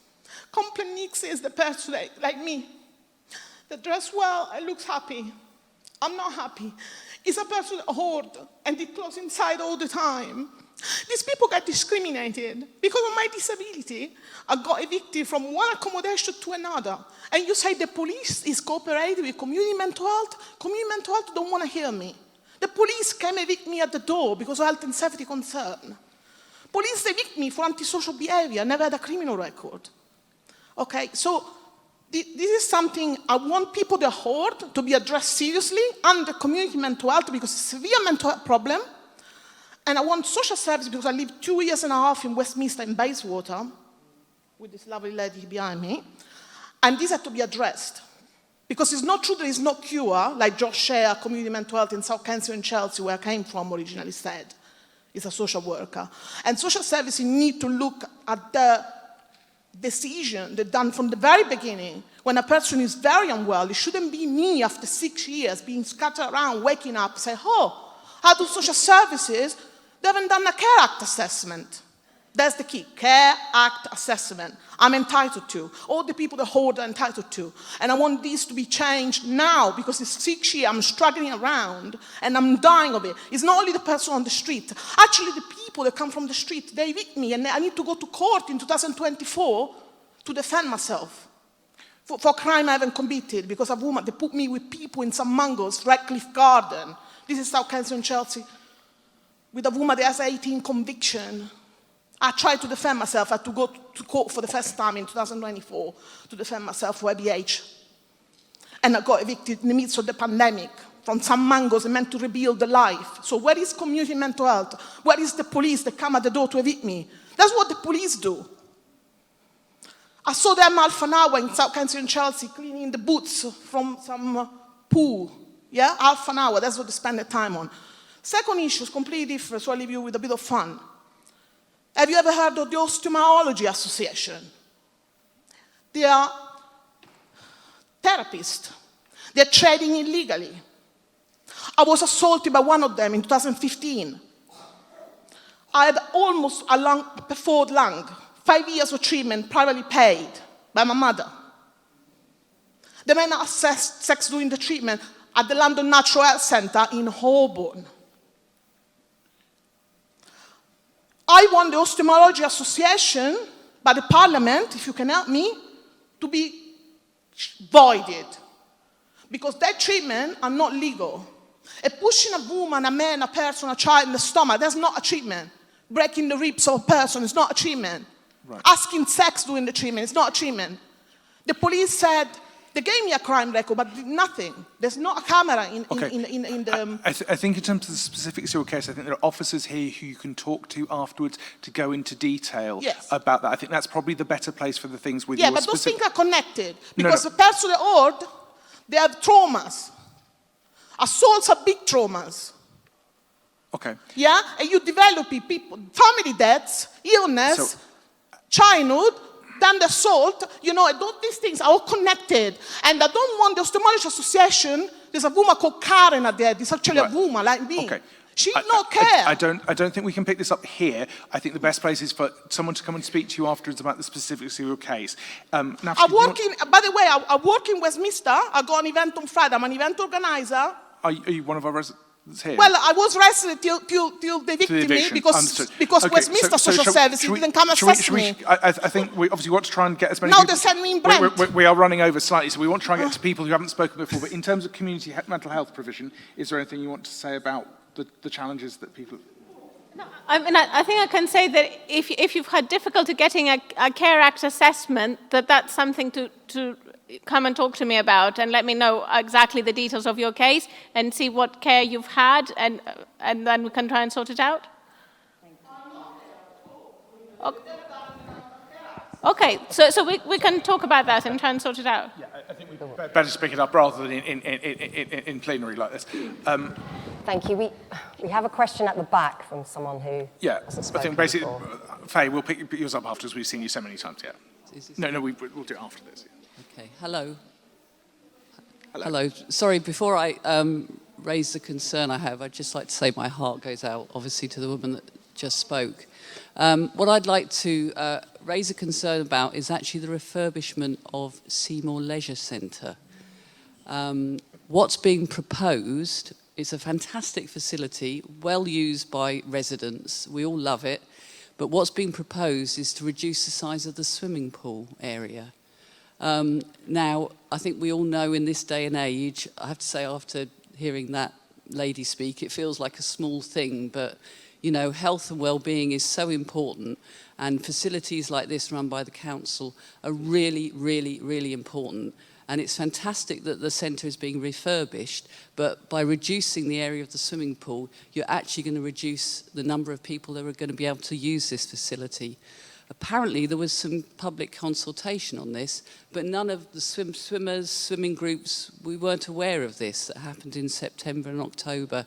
Complex needs is the person like me, that dress well and looks happy. I'm not happy. It's a person that hoard and they close inside all the time. These people get discriminated because of my disability. I got evicted from one accommodation to another. And you say the police is cooperating with community mental health? Community mental health don't want to hear me. The police came evict me at the door because of health and safety concern. Police evict me for antisocial behavior, never had a criminal record. Okay, so this is something I want people that hoard to be addressed seriously under community mental health because it's a severe mental health problem. And I want social service because I lived 2.5 years in Westminster in Bayswater with this lovely lady behind me. And this had to be addressed. Because it's not true there is no cure, like Josh Share, community mental health in South Kensington and Chelsea, where I came from originally said. He's a social worker. And social services need to look at the decision they've done from the very beginning. When a person is very unwell, it shouldn't be me after 6 years being scattered around, waking up, say, oh, how do social services? They haven't done a Care Act assessment. That's the key, Care Act assessment. I'm entitled to. All the people that hold are entitled to. And I want this to be changed now because it's 6 years, I'm struggling around and I'm dying of it. It's not only the person on the street. Actually, the people that come from the street, they evict me and I need to go to court in 2024 to defend myself for a crime I haven't committed because a woman, they put me with people in St. Mungo's, Radcliffe Garden. This is South Kensington, Chelsea, with a woman that has 18 conviction. I tried to defend myself. I had to go to court for the first time in 2024 to defend myself for ABH. And I got evicted in the midst of the pandemic from some mangoes and meant to rebuild the life. So where is community mental health? Where is the police that come at the door to evict me? That's what the police do. I saw them half an hour in South Kensington, Chelsea, cleaning the boots from some pool. Yeah, half an hour, that's what they spend their time on. Second issue is completely different, so I'll leave you with a bit of fun. Have you ever heard of the Osteomyology Association? They are therapists. They're trading illegally. I was assaulted by one of them in 2015. I had almost a perforated lung, 5 years of treatment, privately paid by my mother. The man assessed sex during the treatment at the London Natural Health Centre in Holborn. I want the Osteomyology Association, by the Parliament, if you can help me, to be voided. Because their treatment are not legal. And pushing a woman, a man, a person, a child in the stomach, that's not a treatment. Breaking the ribs of a person is not a treatment. Right. Asking sex during the treatment is not a treatment. The police said, they gave me a crime record, but did nothing. There's not a camera in the... I think in terms of the specifics of your case, I think there are officers here who you can talk to afterwards to go into detail about that. I think that's probably the better place for the things with your but those things are connected. Because the person they hold, they have traumas. Assaults are big traumas. Okay. Yeah? And you develop people, family deaths, illness, childhood, then the assault, these things are all connected. And I don't want the Osteomyology Association, there's a woman called Karen at there, there's actually a woman like me. Okay. She don't care. I don't think we can pick this up here. I think the best place is for someone to come and speak to you afterwards about the specifics of your case. By the way, I work in Westminster. I got an event on Friday. I'm an event organizer. Are you one of our residents here? Well, I was resident till they evicted me because Westminster Social Services didn't come assess me. I think we obviously want to try and get as many people... Now they send me in Brent. We are running over slightly, so we want to try and get to people who haven't spoken before. But in terms of community mental health provision, is there anything you want to say about the challenges that people... No, I think I can say that if you've had difficulty getting a Care Act assessment, that's something to come and talk to me about and let me know exactly the details of your case and see what care you've had, and then we can try and sort it out. Okay, so we can talk about that and try and sort it out. Yeah, I think we better just pick it up rather than in plenary like this. Thank you. We have a question at the back from someone who hasn't spoken I think basically, before. Faye, we'll pick yours up after, as we've seen you so many times, No, we'll do it after this. Okay, hello. Hello. Sorry, before I raise the concern I have, I'd just like to say my heart goes out, obviously, to the woman that just spoke. What I'd like to raise a concern about is actually the refurbishment of Seymour Leisure Centre. What's being proposed is a fantastic facility, well used by residents. We all love it. But what's being proposed is to reduce the size of the swimming pool area. Now, I think we all know in this day and age, I have to say after hearing that lady speak, it feels like a small thing, but you know, health and well-being is so important, and facilities like this run by the council are really, really, really important. And it's fantastic that the centre is being refurbished, but by reducing the area of the swimming pool, you're actually going to reduce the number of people that are going to be able to use this facility. Apparently, there was some public consultation on this, but none of the swimmers, swimming groups, we weren't aware of this. That happened in September and October.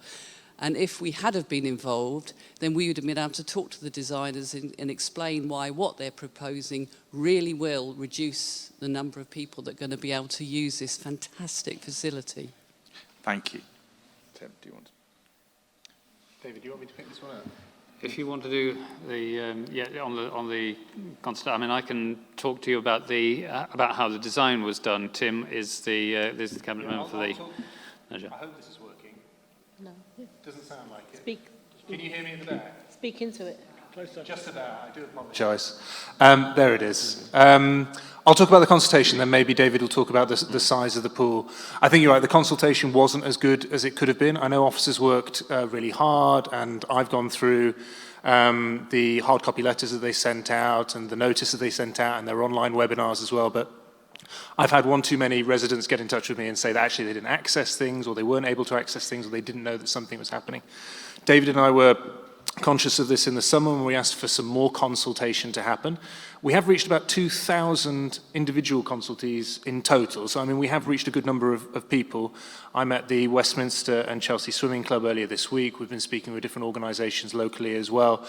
And if we had have been involved, then we would have been able to talk to the designers and explain why what they're proposing really will reduce the number of people that are going to be able to use this fantastic facility. Thank you. Tim, do you want to? David, do you want me to pick this one up? If you want to do the on the constant, I mean, I can talk to you about the about how the design was done. Tim is the cabinet member for the. I hope this is working. No. Doesn't sound like it. Speak. Can you hear me in the back? Speak into it. Just about. I do apologise. There it is. I'll talk about the consultation, then maybe David will talk about the size of the pool. I think you're right, the consultation wasn't as good as it could have been. I know officers worked really hard, and I've gone through the hard copy letters that they sent out and the notice that they sent out and their online webinars as well, but I've had one too many residents get in touch with me and say that actually they didn't access things, or they weren't able to access things, or they didn't know that something was happening. David and I were conscious of this in the summer when we asked for some more consultation to happen. We have reached about 2,000 individual consultees in total. So, I mean, we have reached a good number of people. I'm at the Westminster and Chelsea Swimming Club earlier this week. We've been speaking with different organisations locally as well.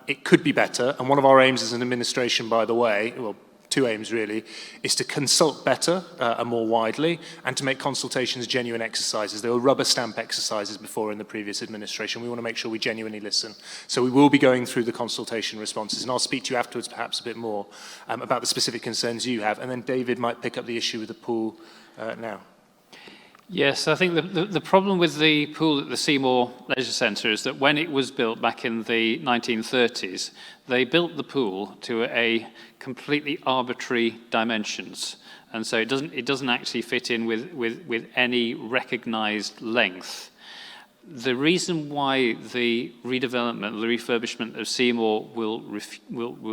It could be better. And one of our aims as an administration, by the way, well, two aims really, is to consult better and more widely, and to make consultations genuine exercises. There were rubber stamp exercises before in the previous administration. We want to make sure we genuinely listen. So we will be going through the consultation responses, and I'll speak to you afterwards perhaps a bit more about the specific concerns you have, and then David might pick up the issue with the pool now. Yes, I think the problem with the pool at the Seymour Leisure Centre is that when it was built back in the 1930s, they built the pool to a completely arbitrary dimensions, and so it doesn't actually fit in with any recognised length. The reason why the redevelopment, the refurbishment of Seymour will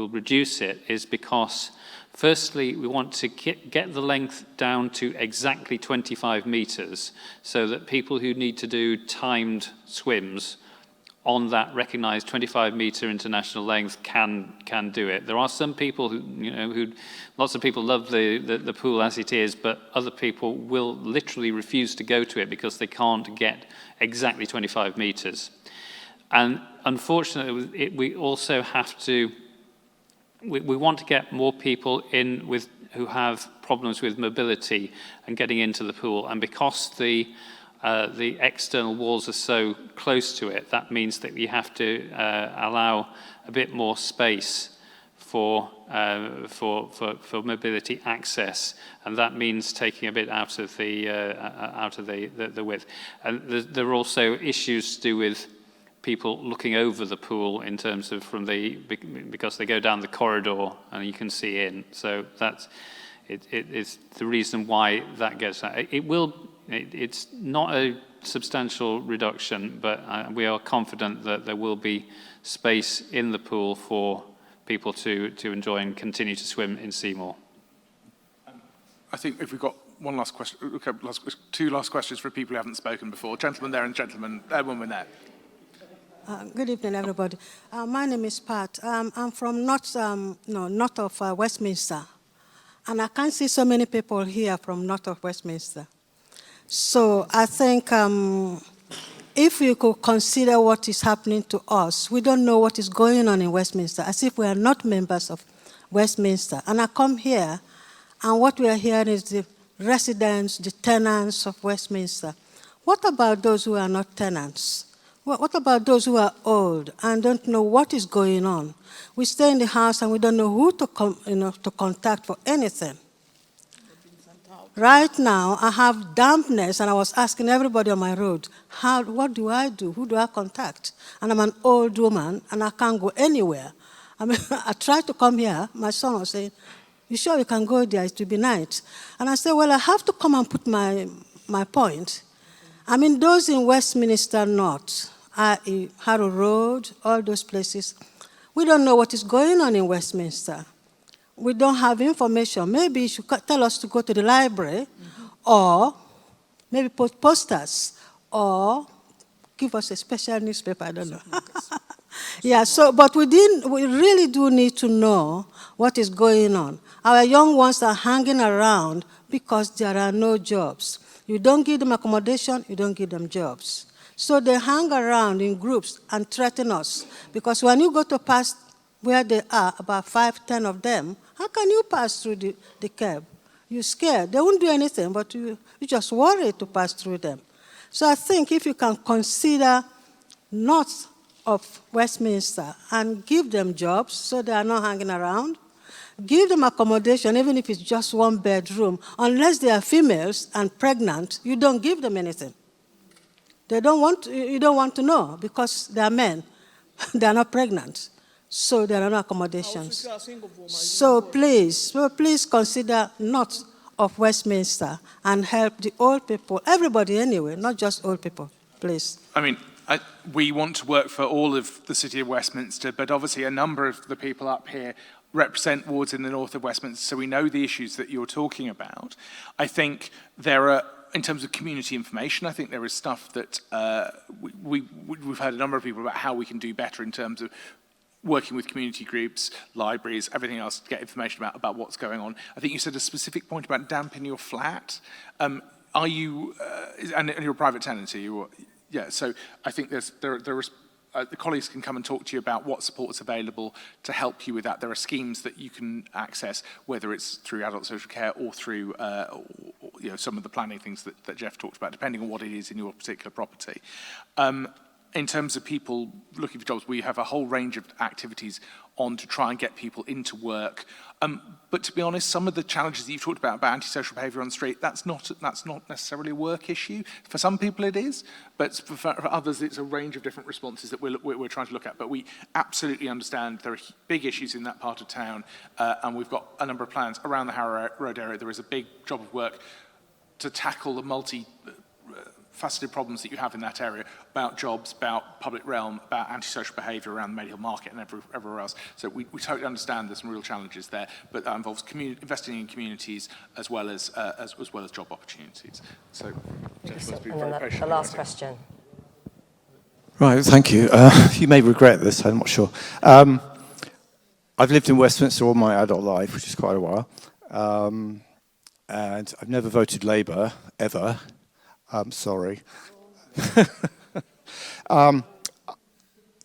reduce it is because, firstly, we want to get the length down to exactly 25 metres so that people who need to do timed swims on that recognised 25-metre international length can do it. There are some people who lots of people love the pool as it is, but other people will literally refuse to go to it because they can't get exactly 25 metres. And unfortunately, we also have to. We want to get more people in who have problems with mobility and getting into the pool, and because the external walls are so close to it, that means that you have to allow a bit more space for mobility access, and that means taking a bit out of the width. And there are also issues to do with people looking over the pool in terms of because they go down the corridor and you can see in. So it's the reason why that gets out. It's not a substantial reduction, but we are confident that there will be space in the pool for people to enjoy and continue to swim in Seymour. I think if we've got one last question, two last questions for people who haven't spoken before. Gentleman there and gentleman, woman there. Good evening, everybody. My name is Pat. I'm from north of Westminster, and I can't see so many people here from north of Westminster. So I think if you could consider what is happening to us. We don't know what is going on in Westminster, as if we are not members of Westminster. And I come here, and what we are hearing is the residents, the tenants of Westminster. What about those who are not tenants? What about those who are old and don't know what is going on? We stay in the house and we don't know who to contact for anything. Right now, I have dampness, and I was asking everybody on my road, what do I do? Who do I contact? And I'm an old woman, and I can't go anywhere. I mean, I tried to come here. My son was saying, you sure you can go there? It will be night. And I said, well, I have to come and put my point. I mean, those in Westminster North, i.e. Harrow Road, all those places, we don't know what is going on in Westminster. We don't have information. Maybe you should tell us to go to the library, or maybe put posters, or give us a special newspaper, I don't know. Yeah, so, but we really do need to know what is going on. Our young ones are hanging around because there are no jobs. You don't give them accommodation, you don't give them jobs. So they hang around in groups and threaten us. Because when you go to pass where they are, about 5, 10 of them, how can you pass through the curb? You're scared. They won't do anything, but you just worry to pass through them. So I think if you can consider north of Westminster and give them jobs so they are not hanging around, give them accommodation, even if it's just 1 bedroom. Unless they are females and pregnant, you don't give them anything. You don't want to know because they are men. They are not pregnant. So there are no accommodations. So please consider north of Westminster and help the old people, everybody anyway, not just old people, please. I mean, we want to work for all of the City of Westminster, but obviously a number of the people up here represent wards in the north of Westminster, so we know the issues that you're talking about. I think there are, in terms of community information, I think there is stuff that we've heard a number of people about how we can do better in terms of working with community groups, libraries, everything else to get information about what's going on. I think you said a specific point about damp in your flat. Are you, and you're a private tenant, are you? Yeah, so I think the colleagues can come and talk to you about what support's available to help you with that. There are schemes that you can access, whether it's through adult social care or through some of the planning things that Jeff talked about, depending on what it is in your particular property. In terms of people looking for jobs, we have a whole range of activities on to try and get people into work. But to be honest, some of the challenges that you've talked about antisocial behaviour on the street, that's not necessarily a work issue. For some people it is, but for others it's a range of different responses that we're trying to look at. But we absolutely understand there are big issues in that part of town, and we've got a number of plans around the Harrow Road area. There is a big job of work to tackle the multi-faceted problems that you have in that area, about jobs, about public realm, about antisocial behaviour around the Medihill Market and everywhere else. So we totally understand there's some real challenges there, but that involves investing in communities as well as job opportunities. So, Jeff, be very patient. The last question. Right, thank you. You may regret this, I'm not sure. I've lived in Westminster all my adult life, which is quite a while, and I've never voted Labour, ever. I'm sorry.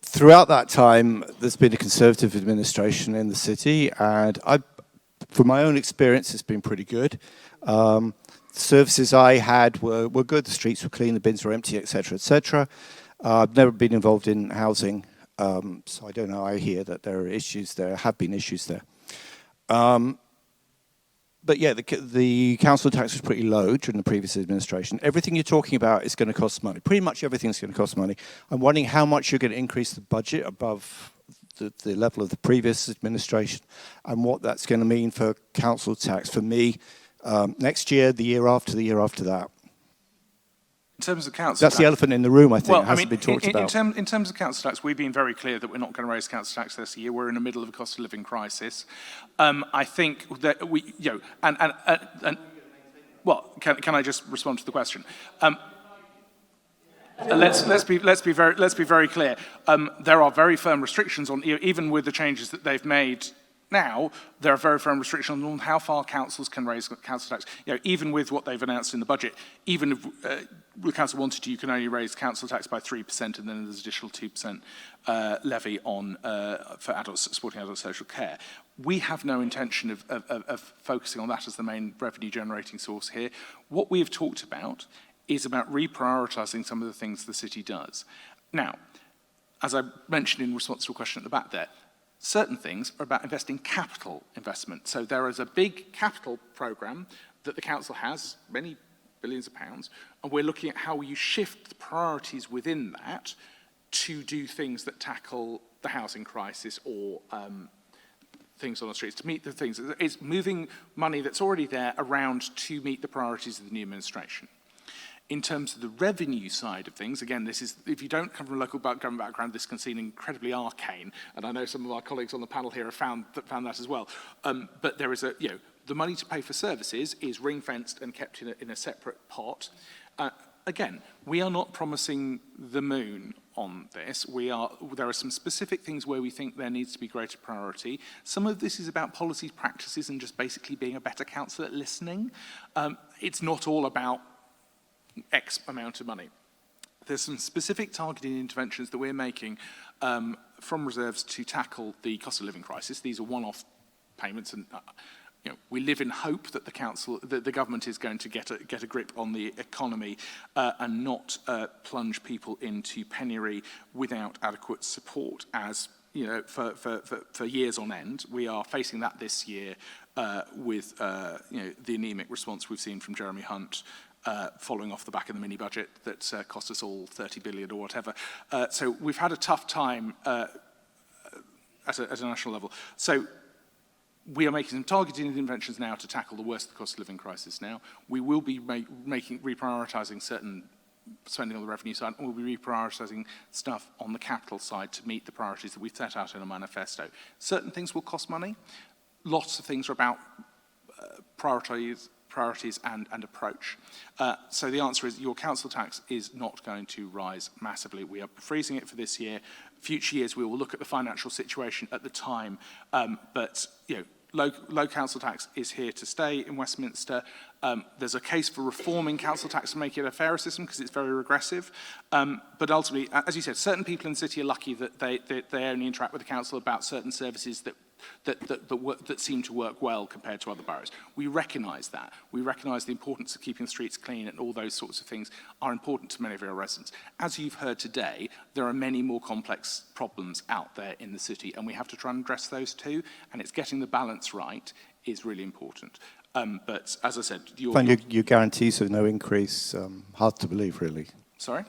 Throughout that time, there's been a Conservative administration in the city, and from my own experience, it's been pretty good. The services I had were good. The streets were clean, the bins were empty, etc., etc. I've never been involved in housing, so I don't know. I hear that there are issues there, have been issues there. But yeah, the council tax was pretty low during the previous administration. Everything you're talking about is going to cost money. Pretty much everything's going to cost money. I'm wondering how much you're going to increase the budget above the level of the previous administration, and what that's going to mean for council tax for me next year, the year after that. In terms of council That's tax, the elephant in the room, I think. Well, it hasn't been talked about. In terms of council tax, we've been very clear that we're not going to raise council tax this year. We're in the middle of a cost of living crisis. I think that we, well, can I just respond to the question? Let's be very clear. There are very firm restrictions on, even with the changes that they've made Now, there are very firm restrictions on how far councils can raise council tax. You know, even with what they've announced in the budget, even if the council wanted to, you can only raise council tax by 3%, and then there's additional 2% levy on for adults supporting adult social care. We have no intention of focusing on that as the main revenue generating source here. What we have talked about is about reprioritising some of the things the city does. Now, as I mentioned in response to a question at the back there, certain things are about investing capital investment. So there is a big capital programme that the council has, many billions of pounds, and we're looking at how you shift the priorities within that to do things that tackle the housing crisis or things on the streets, to meet the things. It's moving money that's already there around to meet the priorities of the new administration. In terms of the revenue side of things, again, this is, if you don't come from a local government background, this can seem incredibly arcane, and I know some of our colleagues on the panel here have found that as well. But there is the money to pay for services is ring-fenced and kept in a separate pot. Again, we are not promising the moon on this. There are some specific things where we think there needs to be greater priority. Some of this is about policy practices and just basically being a better council at listening. It's not all about X amount of money. There's some specific targeted interventions that we're making from reserves to tackle the cost of living crisis. These are one-off payments, and we live in hope that the government is going to get a grip on the economy and not plunge people into penury without adequate support, as for years on end. We are facing that this year with the anemic response we've seen from Jeremy Hunt, following off the back of the mini-budget that cost us all 30 billion or whatever. So we've had a tough time at a national level. So we are making some targeted interventions now to tackle the worst of the cost of living crisis now. We will be reprioritising certain spending on the revenue side, and we'll be reprioritising stuff on the capital side to meet the priorities that we've set out in a manifesto. Certain things will cost money. Lots of things are about priorities and approach. So the answer is your council tax is not going to rise massively. We are freezing it for this year. Future years we will look at the financial situation at the time, but low council tax is here to stay in Westminster. There's a case for reforming council tax to make it a fairer system because it's very regressive. But ultimately, as you said, certain people in the city are lucky that they only interact with the council about certain services that seem to work well compared to other boroughs. We recognise that. We recognise the importance of keeping the streets clean, and all those sorts of things are important to many of our residents. As you've heard today, there are many more complex problems out there in the city, and we have to try and address those too, and it's getting the balance right is really important. But as I said, your guarantees of no increase, hard to believe, really. Sorry?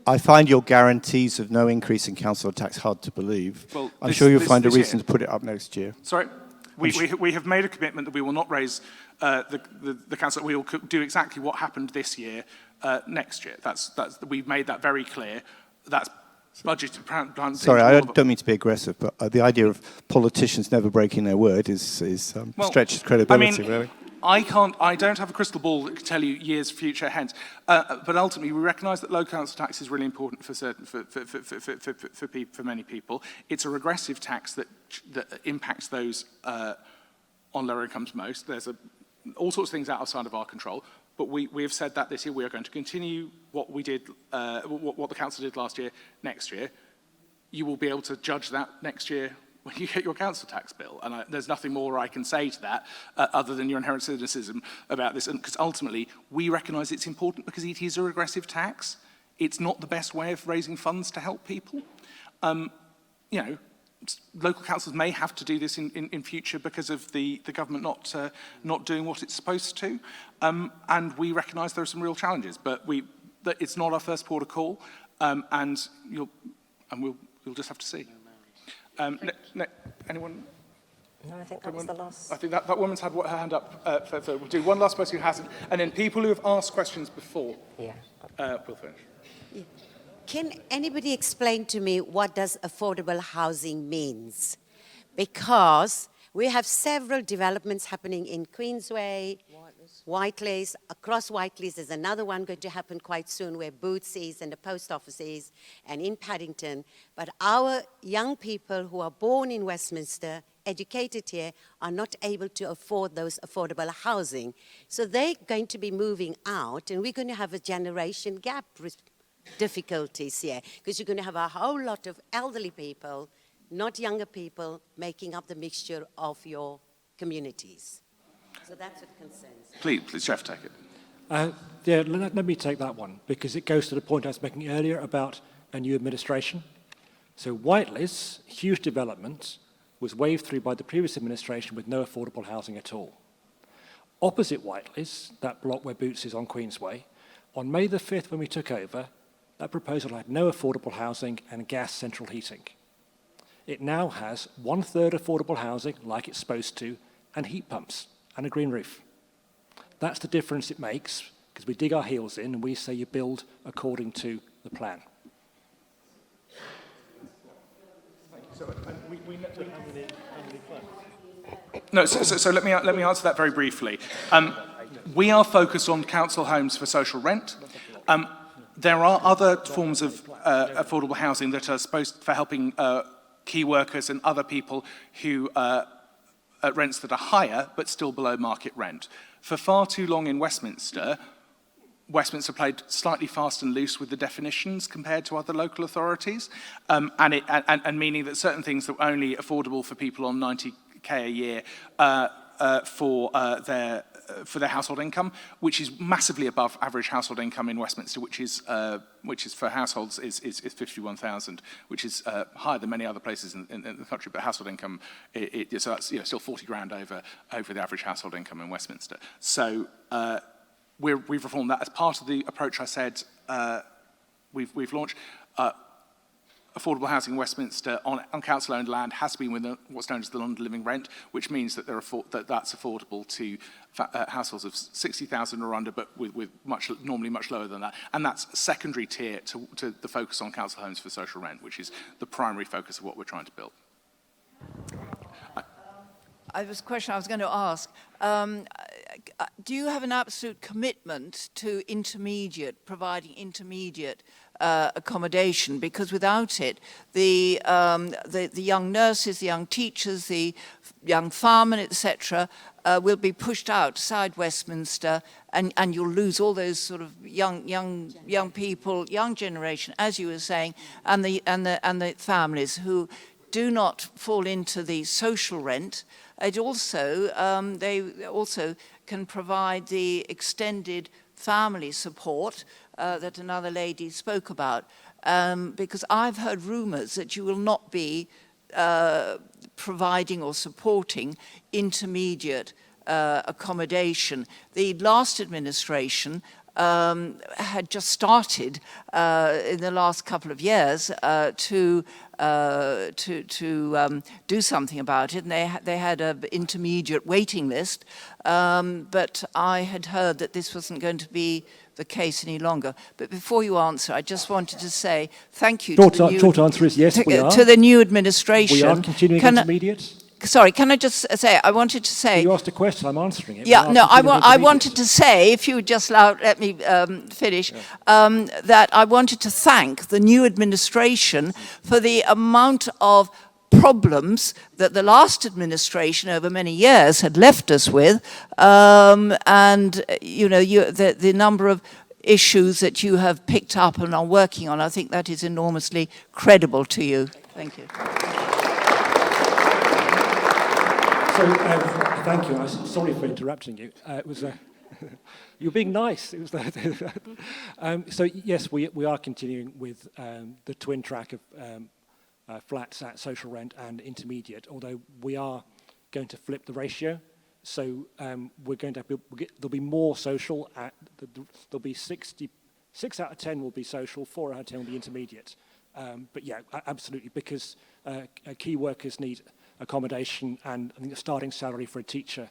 I find your guarantees of no increase in council tax hard to believe. Well, I'm sure you'll find a reason to put it up next year. Sorry? We have made a commitment that we will not raise the council. We will do exactly what happened this year next year. We've made that very clear. That's budgeted. Sorry, I don't mean to be aggressive, but the idea of politicians never breaking their word is stretches credibility, really. I don't have a crystal ball that can tell you years future hence, but ultimately we recognise that low council tax is really important for many people. It's a regressive tax that impacts those on lower incomes most. There's all sorts of things outside of our control, but we have said that this year we are going to continue what we did, what the council did last year, next year. You will be able to judge that next year when you get your council tax bill. And there's nothing more I can say to that other than your inherent cynicism about this. And because ultimately, we recognise it's important because it is a regressive tax. It's not the best way of raising funds to help people. Local councils may have to do this in future because of the government not doing what it's supposed to. And we recognise there are some real challenges, but it's not our first port of call, and we'll just have to see. Anyone? No, I think that was the last. I think that woman's had her hand up. We'll do one last person who hasn't, and then people who have asked questions before. Yeah. We'll finish. Yeah. Can anybody explain to me what does affordable housing means? Because We have several developments happening in Queensway, Whiteleys. Across Whiteleys, there's another one going to happen quite soon where Boots is and the post office is, and in Paddington. But our young people who are born in Westminster, educated here, are not able to afford those affordable housing. So they're going to be moving out, and we're going to have a generation gap difficulties here, because you're going to have a whole lot of elderly people, not younger people, making up the mixture of your communities. So that's what concerns me. Please, Jeff, take it. Yeah, let me take that one, because it goes to the point I was making earlier about a new administration. So Whiteley's huge development was waved through by the previous administration with no affordable housing at all. Opposite Whiteley's, that block where Boots is on Queensway, on May the 5th when we took over, that proposal had no affordable housing and gas central heating. It now has 1/3 affordable housing, like it's supposed to, and heat pumps and a green roof. That's the difference it makes, because we dig our heels in and we say you build according to the plan. No, so let me answer that very briefly. We are focused on council homes for social rent. There are other forms of affordable housing that are supposed for helping key workers and other people who at rents that are higher but still below market rent. For far too long in Westminster played slightly fast and loose with the definitions compared to other local authorities, and meaning that certain things that were only affordable for people on 90k a year for their household income, which is massively above average household income in Westminster, which is for households is 51,000, which is higher than many other places in the country. But household income, so that's still 40 grand over the average household income in Westminster. So we've reformed that as part of the approach I said we've launched. Affordable housing in Westminster on council-owned land has to be within what's known as the London Living Rent, which means that that's affordable to households of 60,000 or under, but with normally much lower than that. And that's a secondary tier to the focus on council homes for social rent, which is the primary focus of what we're trying to build. There was a question I was going to ask. Do you have an absolute commitment to providing intermediate accommodation? Because without it, the young nurses, the young teachers, the young firemen, etc., will be pushed outside Westminster, and you'll lose all those sort of young people, young generation, as you were saying, and the families who do not fall into the social rent. It also, they also can provide the extended family support that another lady spoke about. Because I've heard rumours that you will not be providing or supporting intermediate accommodation. The last administration had just started in the last couple of years to do something about it, and they had an intermediate waiting list, but I had heard that this wasn't going to be the case any longer. But before you answer, I just wanted to say thank you Short answer is yes, we are. To the new administration. We are continuing intermediate. Sorry, can I just say, I wanted to say... You asked a question, I'm answering it. Yeah, no, I wanted to say, if you would just let me finish, that I wanted to thank the new administration for the amount of problems that the last administration over many years had left us with, and the number of issues that you have picked up and are working on. I think that is enormously credible to you. Thank you. So, thank you. I'm sorry for interrupting you. It was you're being nice. It was so yes, we are continuing with the twin track of flats at social rent and intermediate. Although we are going to flip the ratio, so we're going to there'll be more social. There'll be 6 out of 10 will be social, 4 out of 10 will be intermediate. But yeah, absolutely, because key workers need accommodation, and I think the starting salary for a teacher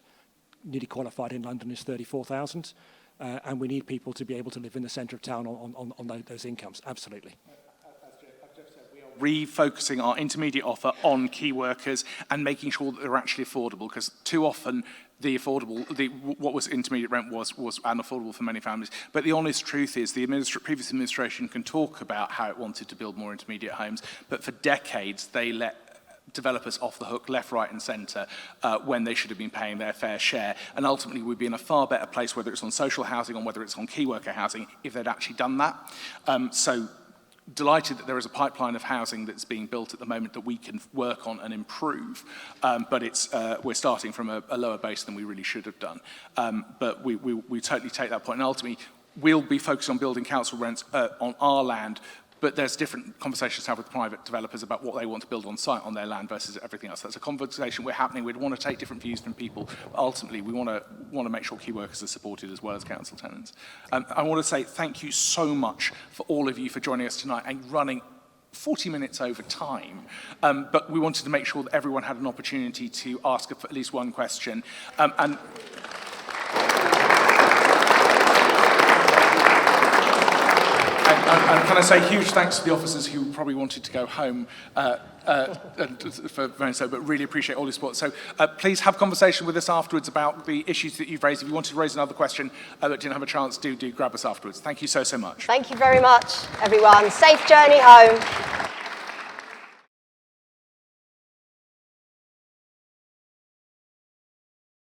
newly qualified in London is 34,000, and we need people to be able to live in the centre of town on those incomes. Absolutely. As Jeff said, we are refocusing our intermediate offer on key workers and making sure that they're actually affordable, because too often what was intermediate rent was unaffordable for many families. But the honest truth is the previous administration can talk about how it wanted to build more intermediate homes, but for decades they let developers off the hook left, right and centre when they should have been paying their fair share. And ultimately we'd be in a far better place, whether it's on social housing or whether it's on key worker housing, if they'd actually done that. So delighted that there is a pipeline of housing that's being built at the moment that we can work on and improve, but we're starting from a lower base than we really should have done. But we totally take that point, and ultimately we'll be focused on building council rents on our land, but there's different conversations to have with private developers about what they want to build on site on their land versus everything else. That's a conversation we're having. We'd want to take different views from people, but ultimately we want to make sure key workers are supported as well as council tenants. I want to say thank you so much for all of you for joining us tonight and running 40 minutes over time, but we wanted to make sure that everyone had an opportunity to ask at least one question. And can I say huge thanks to the officers who probably wanted to go home for doing so, but really appreciate all your support. So please have conversation with us afterwards about the issues that you've raised. If you wanted to raise another question that didn't have a chance, do grab us afterwards. Thank you so much. Thank you very much, everyone. Safe journey home.